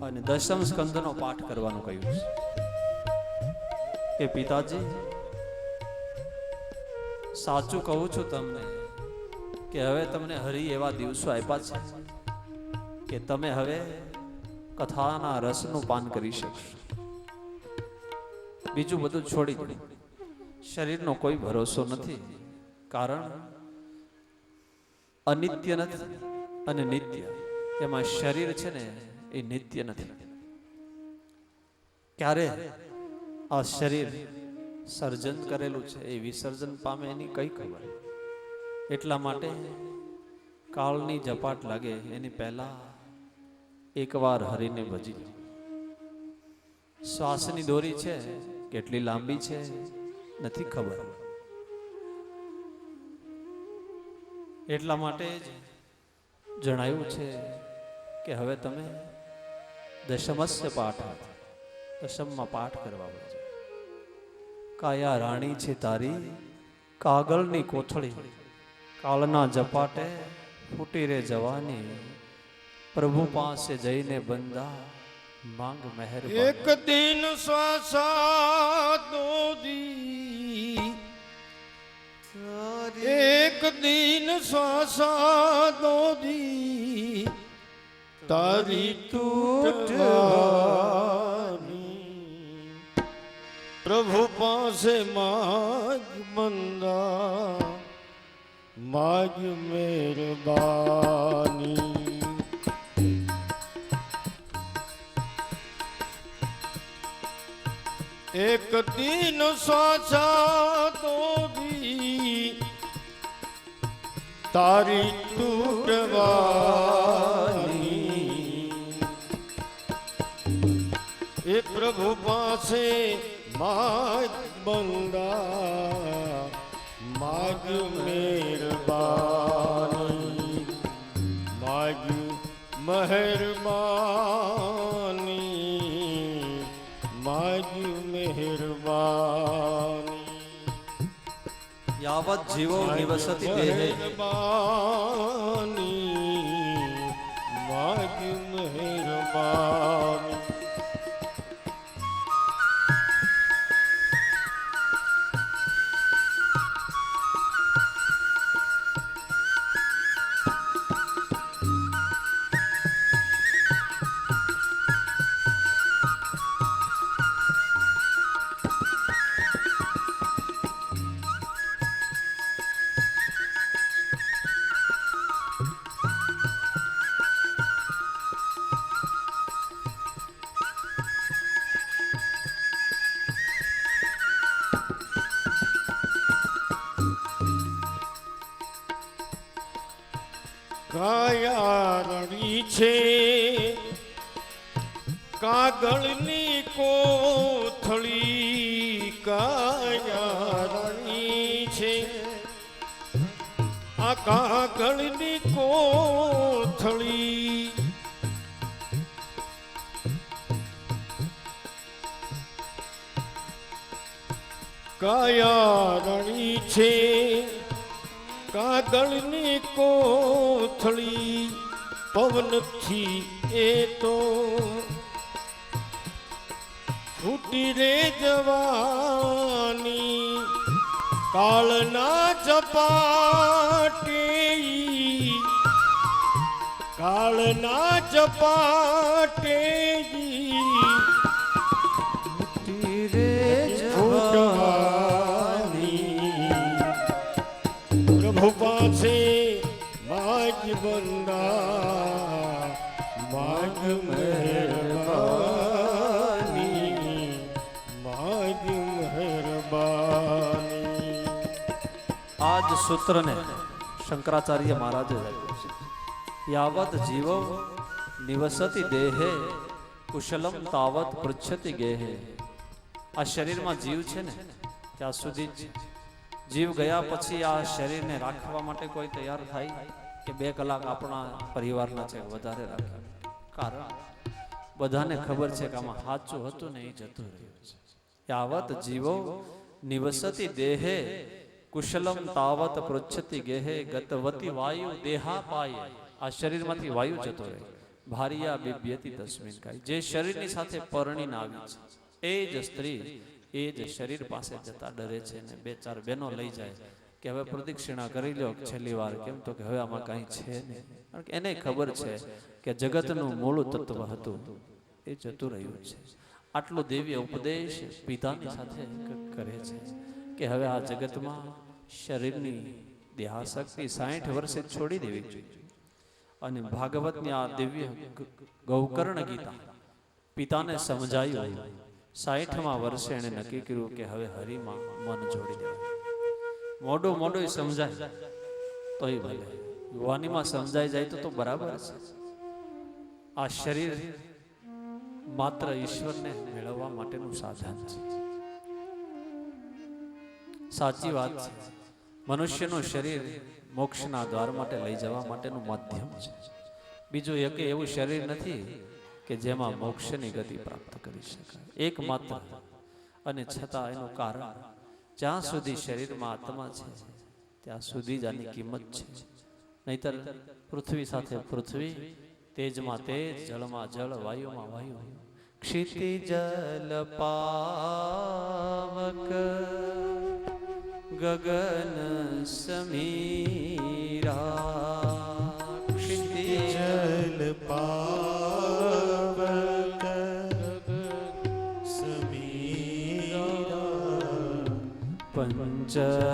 અને દશમ સ્કંદનો પાઠ કરવાનું કહ્યું છે. કે પિતાજી સાચું કહું છું તમને કે હવે તમને હરિ એવા દિવસો આપ્યા છે કે તમે હવે કથાના રસનું પાન કરી શકશો. બીજું બધું છોડી દો. શરીરનો કોઈ ભરોસો નથી. કારણ અનિત્ય નથી અને નિત્ય. એમાં શરીર છે ને એ નિત્ય નથી. ક્યારે આ શરીર સર્જન કરેલું છે એ વિસર્જન પામે એની કઈ ખબર. એટલા માટે કાળની ઝપાટ લાગે એની પહેલા એકવાર હરિને ભજી લો. શ્વાસની દોરી છે કેટલી લાંબી છે નથી ખબર. એટલા માટે જ જણાયું છે કે હવે તમે દશમસ્ય પાઠ, દશમમાં પાઠ કરવા પડશે. કાયા રાણી છે તારી કાગળની કોથળી, કાળના ઝપાટે ફૂટી રે જવાની, પ્રભુ પાસે જઈને બંદા માંગ મહેરબાની. એક દિન શ્વાસા દો દી, એક દિન શ્વાસા દો દી, તારી તૂટવાની, પ્રભુ પાસે માગ બંદા માગ મહેરબાની. એક દિન સ્વાચા દો દી, તારી તૂટવાની, એ પ્રભુ પાસે માગ બંદા માગ મહેરબાની, માગ મહેરબાની, માગ મહેરબાની. યાવત જીવો નિવસતિ દેહે, મહેરબાની, માગ મહેરબાની. કાયા રણી છે કાગળની કોથળી, કાયા રણી છે આ કાગળની કોથળી, કાયા રણી છે કાગળની કોથળી, પવનથી એ તો ફૂટી રે જવાની, કાળના ઝપાટે, કાળના ઝપાટે ફૂટી રે જવાની, પ્રભુ પાસે માગ બંદા માગ મહેરબાની માગ મહેરબાની. આ જ સૂત્રને શંકરાચાર્ય મહારાજે લખ્યું છે. યાવત જીવો નિવસતી દેહે કુશલમ તાવત પૃચ્છતિ ગેહે. આ શરીરમાં જીવ છે ને ત્યાં સુધી જ જીવ ગયા પછી આ શરીરને રાખવા માટે કોઈ તૈયાર થાય કે 2 કલાક આપણા પરિવારના છે વધારે રાખે? કારણ બધાને ખબર છે કે આમાં સાચું હતું ને એ જતું રહ્યું છે. યાવત જીવો નિવસતી દેહે કુશલમ તાવત પૃચ્છતિ ગેહે ગતવતી વાયુ દેહા પાય. આ શરીરમાંથી વાયુ જતો રહે. ભારિયા બિબ્યતિ તસ્મિન કાય. જે શરીરની સાથે પરણીને આવી છે એ જ સ્ત્રી એ જ શરીર પાસે જતા ડરે છે ને 2-4 બહેનો લઈ જાય કે હવે પ્રદક્ષિણા કરી લો છેલ્લી વાર, કેમ તો કે હવે આમાં કાંઈ છે નહીં. કારણ કે એને ખબર છે કે જગતનું મૂળ તત્વ હતું એ જતું રહ્યું છે. આટલો દિવ્ય ઉપદેશ પિતાની સાથે કરે છે કે હવે આ જગતમાં શરીરની દેહાશક્તિ 60 વર્ષે છોડી દેવી જોઈએ. અને ભાગવતની આ દિવ્ય ગૌકર્ણ ગીતા પિતાને સમજાયું. 60મા વર્ષે એને નક્કી કર્યું કે હવે હરિમાં મન જોડી દેવાય. મોડું સમજાય તોય ભલે, યુવાનીમાં સમજાઈ જાય તો બરાબર છે. આ શરીર માત્ર ઈશ્વરને મેળવવા માટેનું સાધન છે. સાચી વાત છે. મનુષ્યનું શરીર મોક્ષના દ્વાર માટે લઈ જવા માટેનું માધ્યમ છે. બીજું એક એવું શરીર નથી કે જેમાં મોક્ષની ગતિ પ્રાપ્ત કરી શકાય. એકમાત્ર. અને છતાં એનું કારણ જ્યાં સુધી શરીરમાં આત્મા છે ત્યાં સુધી જ આની કિંમત છે. નહીતર પૃથ્વી સાથે પૃથ્વી, તેજમાં તેજ, જળમાં જળ, વાયુમાં વાયુ, ક્ષિતિ જલ પાવક ગગન સમીરા. ક્ષિતિ જલ પાવક સમીરા પંચરચિતય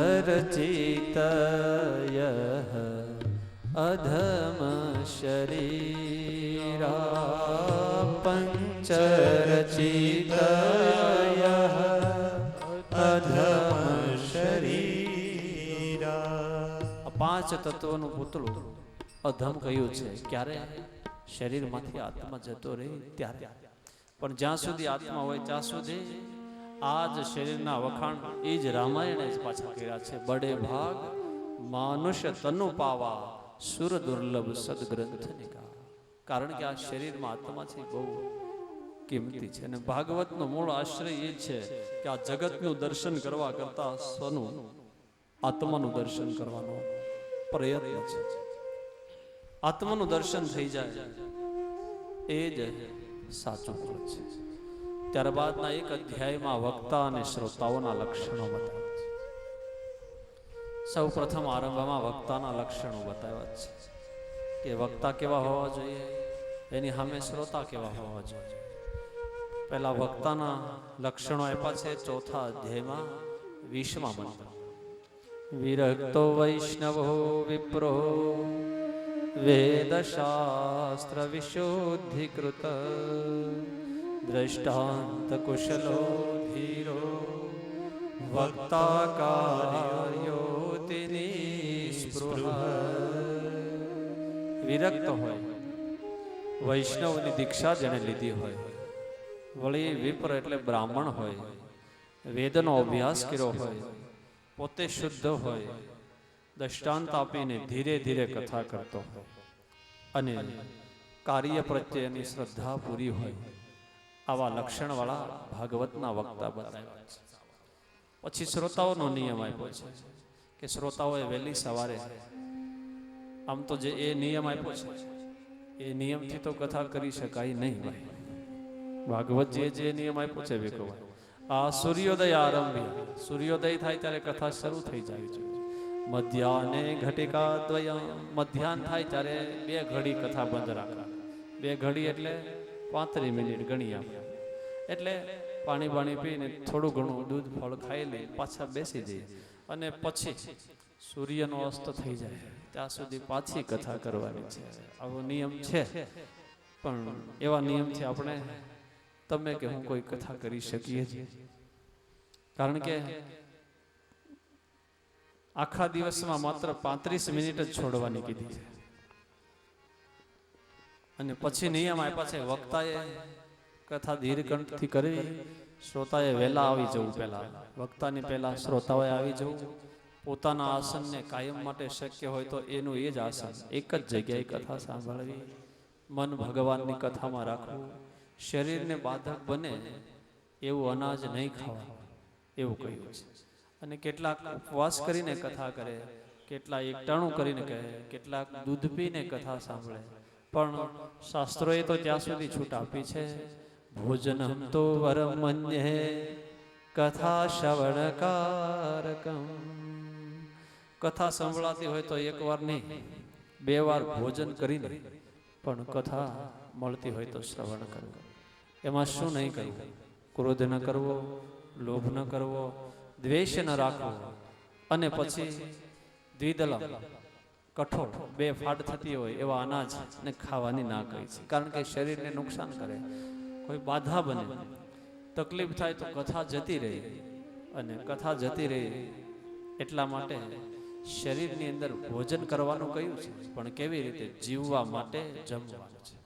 અધમ શરીરા. પંચરચિતય અધમ શરીરા. 5 તત્વોનું પૂતળું અધમ કહ્યું છે. ક્યારે? શરીરમાંથી આત્મા જતો રહે ત્યારે. પણ જ્યાં સુધી આત્મા હોય ત્યાં સુધી આ જ શરીરના વખાણ એ જ રામાયણે જ પાછા કર્યા છે. બડે ભાગ માનુષ્ય તનુ પાવા સુર દુર્લભ સદગ્રંથ નિકા. કારણ કે આ શરીરમાં આત્મા છે બહુ કિંમતી છે. અને ભાગવતનો મૂળ આશ્રય એ છે કે આ જગતનું દર્શન કરવા કરતા સ્વનું આત્માનું દર્શન કરવાનો પ્રયત્ન છે. આત્માનું દર્શન થઈ જાય એ જ સાચું ફળ છે. ત્યારબાદના એક અધ્યાયમાં વક્તા અને શ્રોતાઓના લક્ષણો બતાવ્યા છે. સૌ પ્રથમ આરંભમાં વક્તાના લક્ષણો બતાવ્યા છે કે વક્તા કેવા હોવા જોઈએ, એની સામે શ્રોતા કેવા હોવા જોઈએ. પહેલા વક્તાના લક્ષણો આપ્યા છે ચોથા અધ્યાયમાં 20મા મંત્ર. વિરક્તો વૈષ્ણવો વિપ્રો વેદશાસ્ત્ર વિશુદ્ધિકૃત દ્રષ્ટાંત કુશલો ધીરો વક્તા કાર્યોતિ નિસ્પૃહ. વિરક્ત હોય, વૈષ્ણવની દીક્ષા જેને લીધી હોય, વળી વિપ્ર એટલે બ્રાહ્મણ હોય, વેદનો અભ્યાસ કર્યો હોય, પોતે શુદ્ધ હોય, દ્રષ્ટાંત આપીને ધીરે ધીરે કથા કરતો હોય અને કાર્ય પ્રત્યેની શ્રદ્ધા પૂરી હોય, આવા લક્ષણવાળા ભાગવતના વક્તા બતાવ્યા છે. પછી શ્રોતાઓનો નિયમ આપ્યો છે કે શ્રોતાઓએ વહેલી સવારે, આમ તો જે એ નિયમ આપ્યો છે એ નિયમથી તો કથા કરી શકાય નહીં ભાઈ. ભાગવત જે નિયમ આપ્યો છે વિકવાય, આ સૂર્યોદય આરંભી, સૂર્યોદય થાય ત્યારે કથા શરૂ થઈ જાય છે. મધ્યાહને ઘટિકા દ્વયમ, મધ્યાહન થાય ત્યારે 2 ઘડી કથા બંધ રાખવા. 2 ઘડી એટલે 35 મિનિટ ગણી આપણે. એટલે પાણી પીને થોડું ઘણું દૂધ ફળ ખાઈ લઈ પાછા બેસી જઈએ અને પછી સૂર્યનો અસ્ત થઈ જાય ત્યાં સુધી પાછી કથા કરવાની છે. આવો નિયમ છે, પણ એવા નિયમથી આપણે તમે કે હું કોઈ કથા કરી શકીએ છીએ? કારણ કે આખા દિવસમાં માત્ર 35 મિનિટ જ છોડવાની કીધી છે. અને પછી નિયમ આપ્યા છે, વક્તાએ કથા ધીરકંઠથી કરી, શ્રોતાએ વહેલા આવી જવું. પહેલા વક્તાની પહેલા શ્રોતાઓએ આવી જવું. પોતાના આસનને કાયમ માટે શક્ય હોય તો એનું એ જ આસન, એક જ જગ્યાએ કથા સાંભળવી, મન ભગવાનની કથામાં રાખવું, શરીરને બાધક બને એવું અનાજ નહીં ખાવા એવું કહ્યું છે. અને કેટલાક ઉપવાસ કરીને કથા કરે, કેટલા એકટાણું કરીને કહે, કેટલાક દૂધ પીને કથા સાંભળે. પણ શાસ્ત્રોએ તો ત્યાં સુધી છૂટ આપી છે, ભોજનમ તો વરમન્યે કથા શ્રવણકારકમ. કથા સંભળાતી હોય તો એક વાર નહીં, 2 વાર ભોજન કરીને પણ કથા મળતી હોય તો શ્રવણ કરવું. એમાં શું નહીં કરવું? ક્રોધ ન કરવો, લોભ ન કરવો, દ્વેષ ન રાખવો. અને પછી દ્વિદલમ, કઠોળ, 2 ફાટ થતી હોય એવા અનાજ ને ખાવાની ના કહી છે. કારણ કે શરીરને નુકસાન કરે, કોઈ બાધા બને, તકલીફ થાય તો કથા જતી રહે. અને કથા જતી રહે એટલા માટે શરીરની અંદર ભોજન કરવાનું કહ્યું છે, પણ કેવી રીતે? જીવવા માટે જમવાનું છે.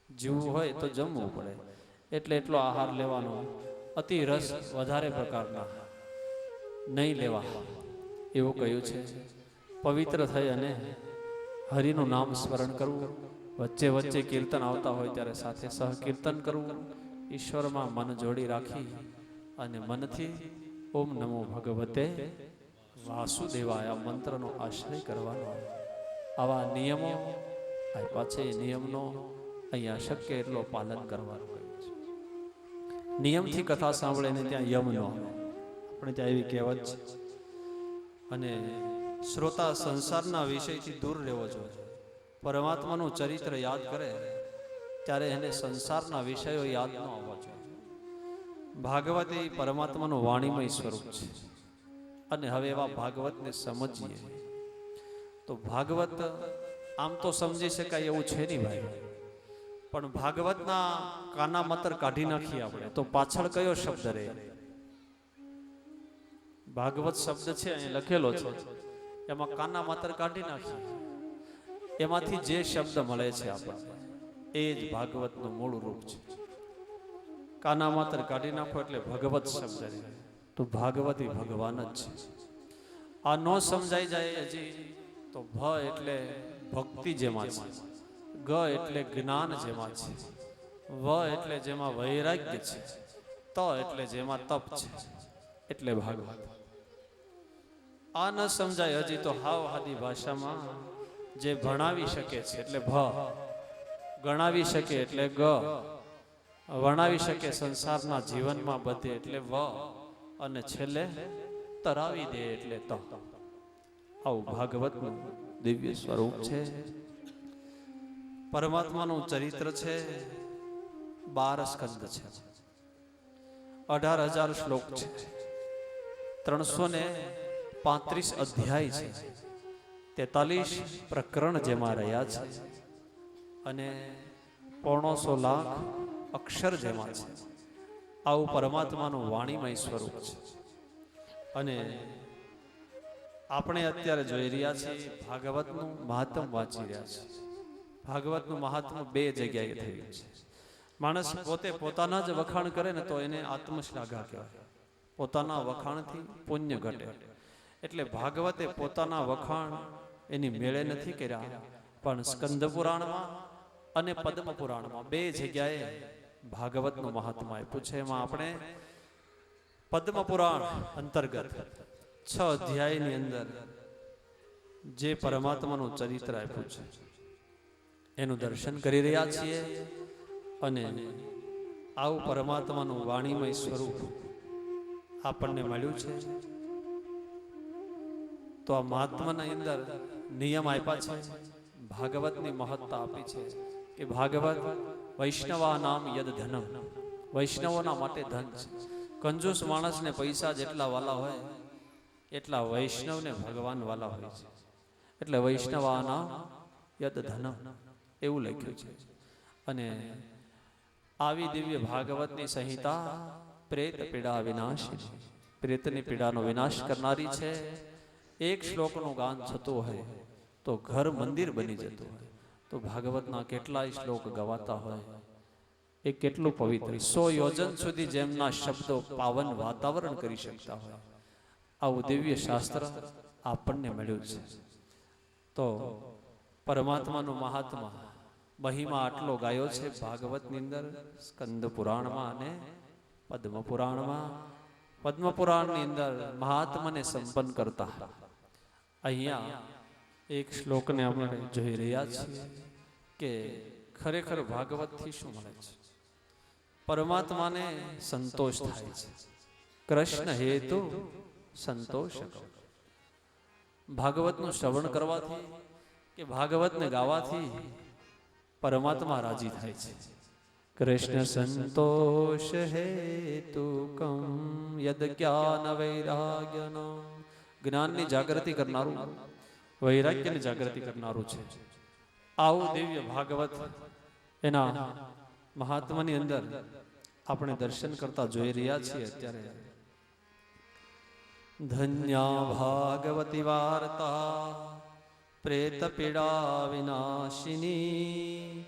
જીવવું હોય તો જમવું પડે, એટલે એટલો આહાર લેવાનો. અતિ રસ વધારે પ્રકારના નહીં લેવા એવું કહ્યું છે. પવિત્ર થઈ અને હરિનું નામ સ્મરણ કરવું. વચ્ચે વચ્ચે કીર્તન આવતા હોય ત્યારે સાથે સહ કીર્તન કરવું. ઈશ્વરમાં મન જોડી રાખી અને મનથી ઓમ નમો ભગવતે વાસુદેવાય મંત્રનો આશ્રય કરવાનો. આવા નિયમો આપ્યા છે. એ નિયમનો અહીંયા શક્ય એટલો પાલન કરવાનું કહ્યું છે. નિયમથી કથા સાંભળે ને ત્યાં યમ ન આવે, આપણે ત્યાં એવી કહેવત છે. અને શ્રોતા સંસારના વિષયથી દૂર રહેવો જોઈએ. પરમાત્માનું ચરિત્ર યાદ કરે ત્યારે એને સંસારના વિષયો યાદ ન આવવા જોઈએ. ભાગવત એ પરમાત્માનું વાણીમય સ્વરૂપ છે. અને હવે એવા ભાગવતને સમજીએ તો ભાગવત આમ તો સમજી શકાય એવું છે નહીં ભાઈ, પણ ભાગવતના કાના મતર કાઢી નાખીએ આપણે તો પાછળ કયો શબ્દ રહે? ભાગવત શબ્દ છે અહીં લખેલો છે, એમાં કાના માતર કાઢી નાખીએ, એમાંથી જે શબ્દ મળે છે આપણને એ જ ભાગવતનું મૂળ રૂપ છે. કાના માતર કાઢી નાખો એટલે ભગવત શબ્દ રહે. તો ભાગવત ભગવાન જ છે. આ ન સમજાઈ જાય હજી તો ભ એટલે ભક્તિ જેમાં છે, ગ એટલે જ્ઞાન જેમાં છે, વ એટલે જેમાં વૈરાગ્ય છે, ત એટલે જેમાં તપ છે, એટલે ભાગવત. આ ન સમજાય હજી તો હાવ હાદી ભાષામાં જે ભણાવી શકે છે એટલે ભ, ગણાવી શકે એટલે ગ, વર્ણાવી શકે સંસારના જીવનમાં બધે એટલે વ, અને છેલ્લે તરાવી દે એટલે ત. આવું ભાગવતનું દિવ્ય સ્વરૂપ છે. પરમાત્માનું ચરિત્ર છે. 12 સ્કંદ છે, 18,000 શ્લોક છે, 335 અધ્યાય છે, 43 પ્રકરણ જેમાં રહ્યા છે, અને 1.25 લાખ અક્ષર જેમાં છે. આવું પરમાત્માનું વાણીમય સ્વરૂપ છે. અને આપણે અત્યારે જોઈ રહ્યા છીએ ભાગવતનું મહાત્મ વાંચી રહ્યા છે. ભાગવતનું મહાત્મ 2 જગ્યાએ થયું છે. માણસ પોતે પોતાના જ વખાણ કરે ને તો એને આત્મશ્લાઘા કહેવાય. પોતાના વખાણથી પુણ્ય ઘટે. એટલે ભાગવતે પોતાના વખાણ એની મેળે નથી કર્યા, પણ સ્કંદ પુરાણમાં અને પદ્મ પુરાણમાં 2 જગ્યાએ ભાગવતનું મહાત્મા આપ્યું છે. એમાં આપણે પદ્મ પુરાણ અંતર્ગત 6 અધ્યાયની અંદર જે પરમાત્માનું ચરિત્ર આપ્યું છે એનું દર્શન કરી રહ્યા છીએ. અને આવું પરમાત્માનું વાણીમય સ્વરૂપ આપણને મળ્યું છે. તો આ મહાત્માની અંદર નિયમ આપ્યા છે, ભાગવતની મહત્તા આપી છે કે ભાગવત વૈષ્ણવા નામ યદ ધનમ, વૈષ્ણવોના માટે ધન છે. કંજૂસ માણસને પૈસા જેટલા વાલા હોય એટલા વૈષ્ણવને ભગવાન વાલા હોય છે. એટલે વૈષ્ણવાના યદ ધનમ એવું લખ્યું છે. અને આવી દિવ્ય ભાગવતની સંહિતા પ્રેત પીડા વિનાશી, પ્રેતની પીડાનો વિનાશ કરનારી છે. એક શ્લોકનું ગાન થતું હોય તો ઘર મંદિર બની જતું હોય. તો ભાગવતના કેટલાય શ્લોક ગવાતા હોય એ કેટલું પવિત્ર. 100 યોજન સુધી જેમના શબ્દો પાવન વાતાવરણ કરી શકતા હોય આવું દિવ્ય શાસ્ત્ર આપણને મળ્યું છે. તો પરમાત્માનું મહાત્મા મહિમા આટલો ગાયો છે ભાગવતની અંદર, સ્કંદ પુરાણમાં અને પદ્મ પુરાણમાં. પદ્મ પુરાણની અંદર મહાત્માને સંપન્ન કરતા અહીંયા એક શ્લોકને આપણે જોઈ રહ્યા છીએ કે ખરેખર ભાગવતથી શું મળે છે? પરમાત્માને સંતોષ થાય છે. કૃષ્ણ હેતુ સંતોષક. ભાગવતનું શ્રવણ કરવાથી કે ભાગવતને ગાવાથી પરમાત્મા રાજી થાય છે. કૃષ્ણ સંતોષ હેતુકમ યદ જ્ઞાન વૈરાગ્યનો. જ્ઞાનની જાગૃતિ કરનારું, વૈરાગ્યની જાગૃતિ કરનારું છે. આવું દિવ્ય ભાગવત એના મહાત્માની અંદર આપણે દર્શન કરતા જોઈ રહ્યા છીએ અત્યારે. ધન્યા ભાગવતી વાર્તા પ્રેત પીડા વિનાશિની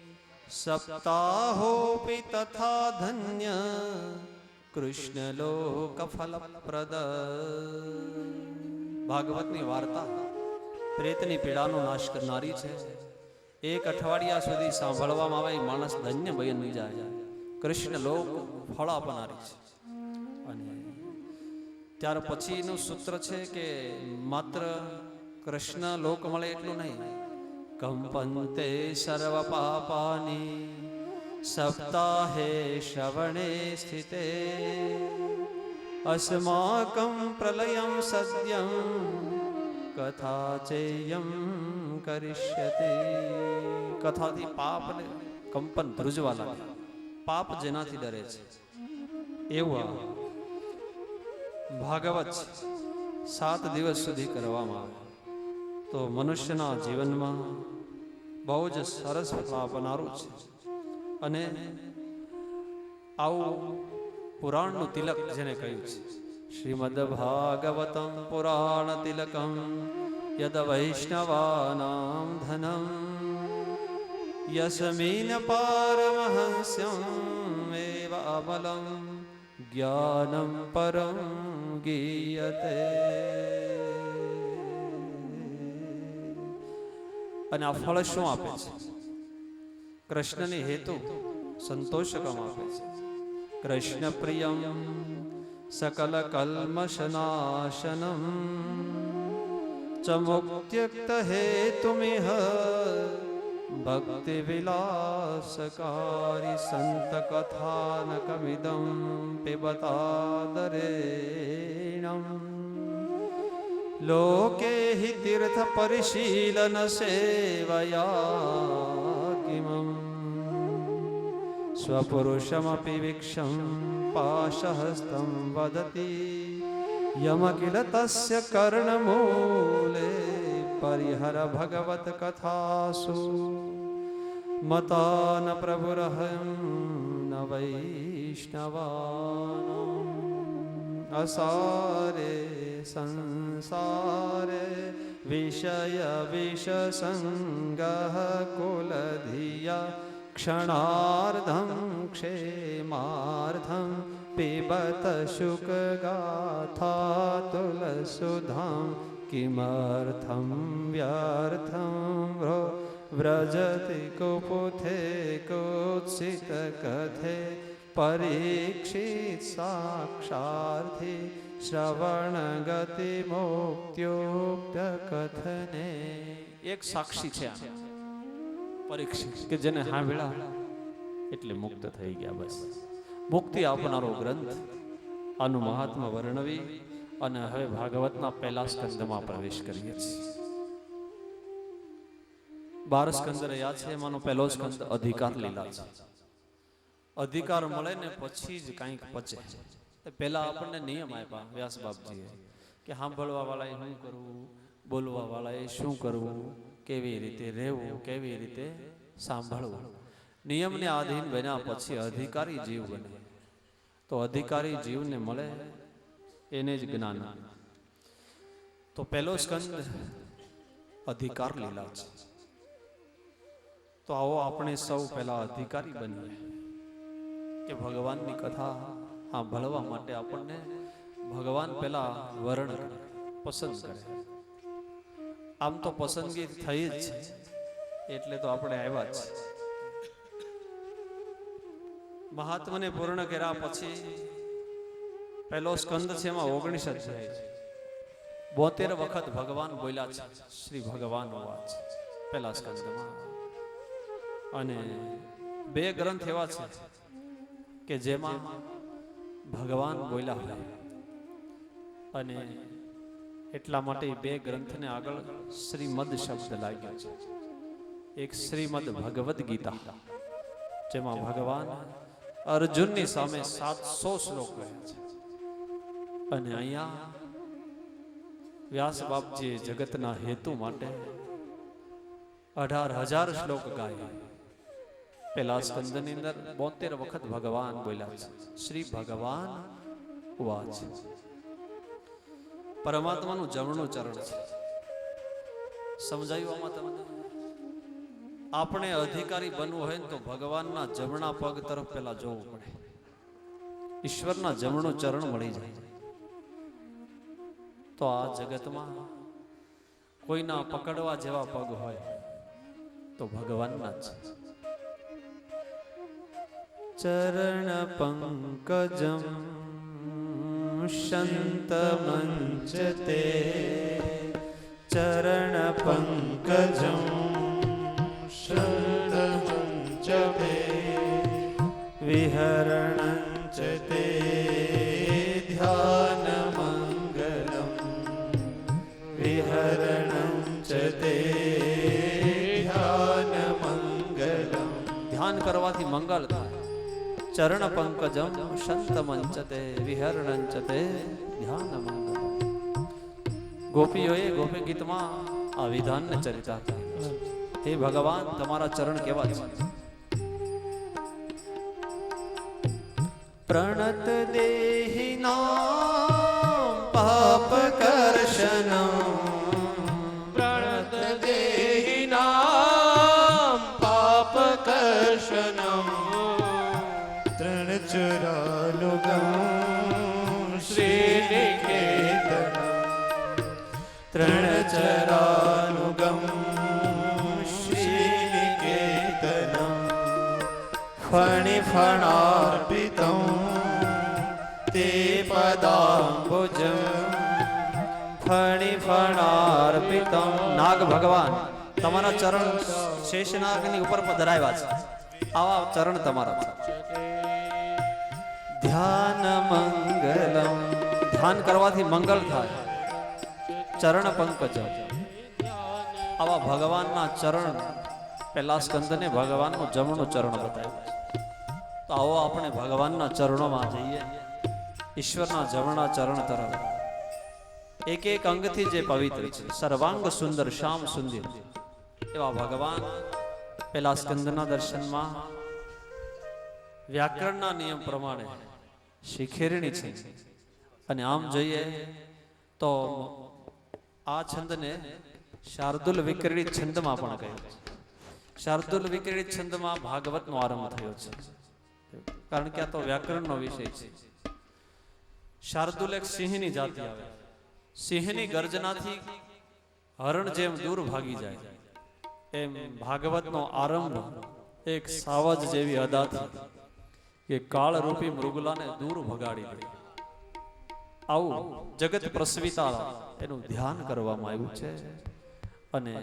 સપ્તાહોપી તથા ધન્ય કૃષ્ણ લોક ફલપ્રદ. ભાગવતની વાર્તા પ્રેતની પીડાનો નાશ કરનારી છે. એક અઠવાડિયા સુધી સાંભળવામાં આવે માણસ ધન્ય બની જાય. કૃષ્ણ લોક ફળ આપનારી છે. અને ત્યાર પછીનું સૂત્ર છે કે માત્ર કૃષ્ણ લોક મળે એટલું નહીં, કંપંતે સર્વ પાપાની સપ્તાહે શ્રવણે સ્થિતે અસ્માકં પ્રલયં સદ્યં કથા ચેયં કરિષ્યતે. કથાથી પાપને કંપન ધ્રુજવા લાગે. પાપ જેનાથી ડરે છે એવું ભાગવત 7 દિવસ સુધી કરવામાં આવે તો મનુષ્યના જીવનમાં બહુ જ સરસ ફળ આપનારું છે. અને આવું પુરાણનું તિલક જેને કહ્યું છે, શ્રીમદ ભાગવતમ પુરાણ તિલકમ યદ વૈષ્ણવાનામ ધનમ યસ્મિન પારમહંસ્યમ એવ અમલમ જ્ઞાનમ પરમ ગીયતે. અને આ ફળ શું આપે છે? કૃષ્ણની હેતુ સંતોષકમ આપે છે. કૃષ્ણ પ્રિયમ સકલ કલ્મશનાશનમ ચ મુક્ત્યક્ત હેતુમિહ ભક્તિ વિલાસકારી સંત કથાનકમિદં પિબતાદરેણમ લોકે હિ તીર્થ પરિશીલન સેવયા કિમં સ્વપુરુષમપી વિક્ષમ પાશહસ્તં વદતિ યમકિલ તસ્ય કર્ણમૂલે પરિહર ભગવત કથાસુ મતાન પ્રભુરહં ન વૈષ્ણવાનાં અસારે સંસારે વિષય વિષસંગઃ કુલધિયા ક્ષણાર્ધં ક્ષેમાર્ધં પિબત શુકગાથા તુલસુધાં કિમર્થં વ્યર્થં વ્રજતિ કુપુથે કુત્સિત કથે પરીક્ષિત સાક્ષાર્થી શ્રવણ ગતિ મુક્ત્યુક્ત કથને. એક સાક્ષી છે પરીક્ષિત કે જેને સાંભળ્યા એટલે મુક્ત થઈ ગયા. બસ મુક્તિ આપનારો ગ્રંથ. આનું મહાત્મા વર્ણવી અને હવે ભાગવતના પહેલા સ્કંદમાં પ્રવેશ કરીએ છીએ. 12 સ્કંદ રહ્યા છે. એમાંનો પહેલો સ્કંદ અધિકાર લીલા છે. અધિકાર મળે ને પછી જ કંઈક પચે. પહેલા આપણને નિયમ આપ્યા વ્યાસ બાપજીએ કે સાંભળવા વાળાએ શું કરવું, બોલવા વાળાએ શું કરવું, કેવી રીતે રહેવું, કેવી રીતે સાંભળવું. નિયમને આધીન બન્યા પછી અધિકારી જીવ બને. તો અધિકારી જીવને મળે એને જ જ્ઞાન. તો પહેલો સ્કંદ અધિકાર લીલા છે. તો આવો આપણે સૌ પહેલા અધિકારી બનીએ કે ભગવાનની કથા સાંભળવા માટે આપણને ભગવાન પહેલા વરણ કરે, પસંદ કરે. આમ તો પસંદગી થઈ જ છે એટલે તો આપણે આવ્યા જ. મહાત્મને પૂર્ણ કર્યા પછી પહેલો સ્કંદ છે, એમાં 19 અધ્યાય છે. 72 વખત ભગવાન બોલ્યા છે. શ્રી ભગવાન વાત પહેલા સ્કંદમાં. અને 2 ગ્રંથ એવા છે કે જેમાં ભગવાન બોલ્યા હોય. અને એટલા માટે 2 ગ્રંથને આગળ શ્રીમદ શબ્દ લાગ્યો છે. એક શ્રીમદ ભગવદ્ ગીતા, જેમાં ભગવાન અર્જુનની સામે 700 શ્લોક કહ્યા છે. અને અહીંયા વ્યાસ બાપજીએ જગતના હેતુ માટે 18,000 શ્લોક ગાયા. પહેલા સ્કંદની અંદર 72 વખત ભગવાન બોલ્યા છે. શ્રી ભગવાન વાચ. પરમાત્માનું જમણું ચરણ છે. સમજાયું આમાં તમને? આપણે અધિકારી બનવું હોય ને તો ભગવાનના જમણા પગ તરફ પહેલા જોવું પડે. ઈશ્વરના જમણું ચરણ મળી જાય તો આ જગતમાં કોઈના પકડવા જેવા પગ હોય તો ભગવાનના જ. ચરણ પંકજમ શંતમંચતે, ચરણ પંકજમ શંતમંચતે, વિહરણં ચ તે ધ્યાનમંગલમ, વિહરણં ચ તે ધ્યાનમંગલમ. ધ્યાન કરવાથી મંગલ થાય. ચરણ પંકજમ શંતમંચતે, વિહરણં ચ તે ધ્યાનમંગલમ. ગોપીઓએ ગોપી ગીતમાં આ વિધાનને ચરિતાર્થ કર્યું છે. હે ભગવાન, તમારા ચરણ કેવા છે? પ્રણત દેહિનાં પાપકર્ષણં, પ્રણત દેહિનાં પાપકર્ષણં, ત્રણચુરાનુગં શ્રીનિકેતનં, ત્રણચરાનુગમ શ્રીનિકેતનં, ફણિફણાર્પિતં તે પદાંબુજં, ફણિફણાર્પિતં. નાગ ભગવાન તમારા ચરણ શેષનાગની ઉપર પધરાવ્યા છે. આવા ચરણ તમારા છે. ધ્યાન મંગલમ, ધ્યાન કરવાથી મંગલ થાય. ચરણ પંકજ, આવા ભગવાનના ચરણ. પહેલા સ્કંદને ભગવાનનું જમણું ચરણ બતાવ્યું છે. તો આવો આપણે ભગવાનના ચરણોમાં જઈએ, ઈશ્વરના જમણા ચરણ તરફ. એક એક અંગથી જે પવિત્ર છે, સર્વાંગ સુંદર શ્યામ સુંદર એવા ભગવાન પહેલા સ્કંદના દર્શનમાં વ્યાકરણના નિયમ પ્રમાણે શિખેરણી છે. અને આમ જોઈએ તો આ છંદને શાર્દુલ વિક્રીડિત છંદમાં પણ કહ્યું છે. શાર્દુલ વિક્રીડિત છંદમાં ભાગવતનો આરંભ થયો છે, કારણ કે આ તો વ્યાકરણનો વિષય છે. શાર્દુલ એક સિંહની જાતિ આવે. સિંહની ગર્જનાથી હરણ જેમ દૂર ભાગી જાય, એમ ભાગવતનો આરંભ એક સાવજ જેવી અદાથી કે કાળરૂપી મૃગલાને દૂર ભગાડી દે. આવું જગત પ્રસવિતા એનું ધ્યાન કરવામાં આવ્યું છે. અને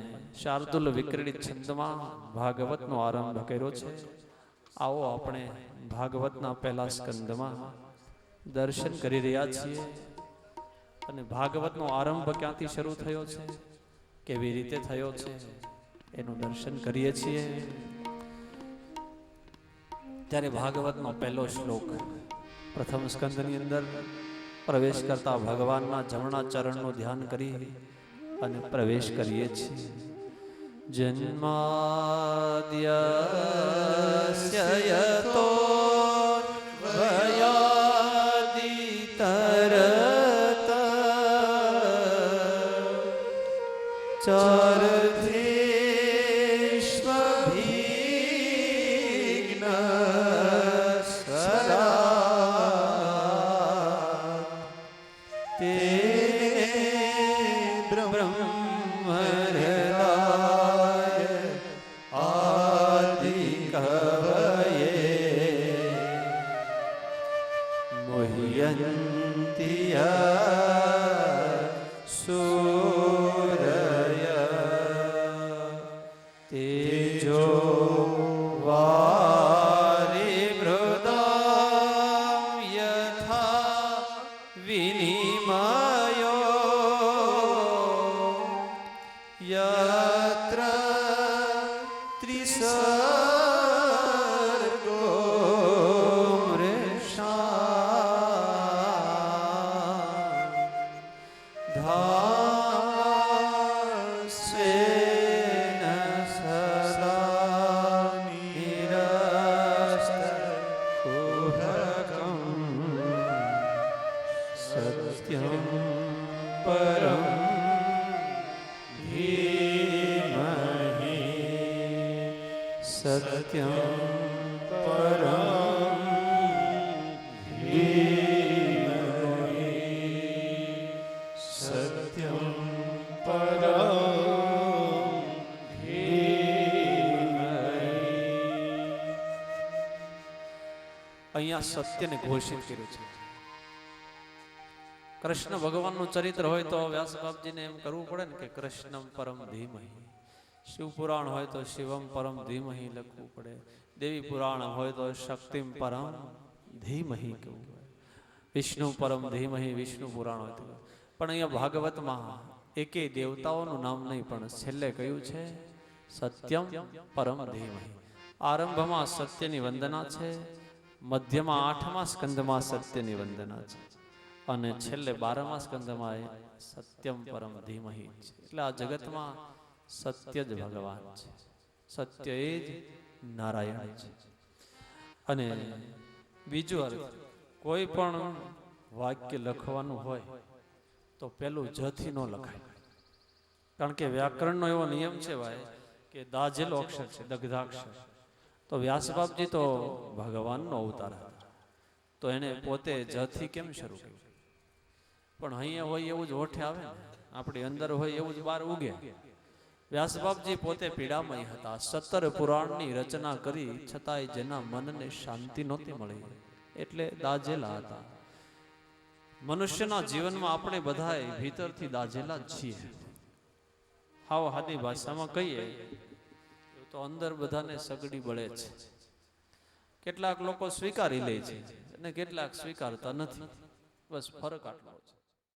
શાર્દુલ વિક્રીડિત છંદમાં ભાગવતનો આરંભ કર્યો છે. આવો આપણે ભાગવતના પહેલા સ્કંદમાં દર્શન કરી રહ્યા છીએ. અને ભાગવતનો આરંભ ક્યાંથી શરૂ થયો છે, કેવી રીતે થયો છે, એનું દર્શન કરીએ છીએ. ત્યારે ભાગવતનો પહેલો શ્લોક પ્રથમ સ્કંદની અંદર પ્રવેશ કરતા ભગવાનના જમણા ચરણનું ધ્યાન કરી અને પ્રવેશ કરીએ છીએ. જન્માદ્યસ્ય યતો ભયાદિતરત ચરધેષ્વભિઘ્ન સદા તે બ્રહ્મહૃદાય આદિકવયે મુહ્યન્તિ સૂરય તેજો વારિમૃદામ યથા વિનિમયો યત્ર ત્રિસર્ગો મૃષા ધાસ્વેન સદા નિરસ્તકુહકં સત્યં પરમ ધીમહિ સત્યં પરમ ધીમહિ સત્યં પરમ ધીમહિ. અહીંયા સત્યને ઘોષિત કર્યું છે. કૃષ્ણ ભગવાનનું ચરિત્ર હોય તો વ્યાસ બાપજીને એમ કરવું પડે ને કે કૃષ્ણમ પરમ ધીમહિ. શિવ પુરાણ હોય તો શિવમ પરમ ધીમહિ લખવું પડે. દેવી પુરાણ હોય તો શક્તિમ પરમ ધીમહિ કહેવું પડે. વિષ્ણુ પરમ ધીમહિ વિષ્ણુ પુરાણ હોય તો. પણ અહીંયા ભાગવતમાં એકેય દેવતાઓનું નામ નહીં, પણ છેલ્લે કયું છે સત્યમ પરમ ધીમહિ. આરંભમાં સત્યની વંદના છે, મધ્યમાં 8મા સ્કંદમાં સત્યની વંદના છે અને છેલ્લે 12મા સ્કંદમાં સત્યમ પરમ ધીમહિ છે. એટલે આ જગતમાં સત્ય જ ભગવાન છે, સત્ય એ જ નારાયણ છે. અને બીજું અર્થ, કોઈ પણ વાક્ય લખવાનું હોય તો પેલું જથી ન લખાય, કારણ કે વ્યાકરણનો એવો નિયમ છે ભાઈ કે દાજેલો અક્ષર છે, દગ્ધાક્ષર. તો વ્યાસ બાપજી તો ભગવાનનો અવતાર હતા, તો એને પોતે જથી કેમ શરૂ કર્યું? પણ અહીંયા હોય એવું જ ઓઠે આવે ને, આપણી અંદર હોય એવું જ બહાર ઉગે. વ્યાસ બાપજી પોતે પીડામય હતા, 17 પુરાણની રચના કરી છતાંય જેના મનને શાંતિ નહોતી મળી, એટલે દાજેલા હતા. મનુષ્યના જીવનમાં આપણે બધાએ ભીતરથી દાજેલા જ છીએ. હાવ હાદી ભાષામાં કહીએ તો અંદર બધાને સગડી બળે છે. કેટલાક લોકો સ્વીકારી લે છે અને કેટલાક સ્વીકારતા નથી. બસ ફરક આટલો છે.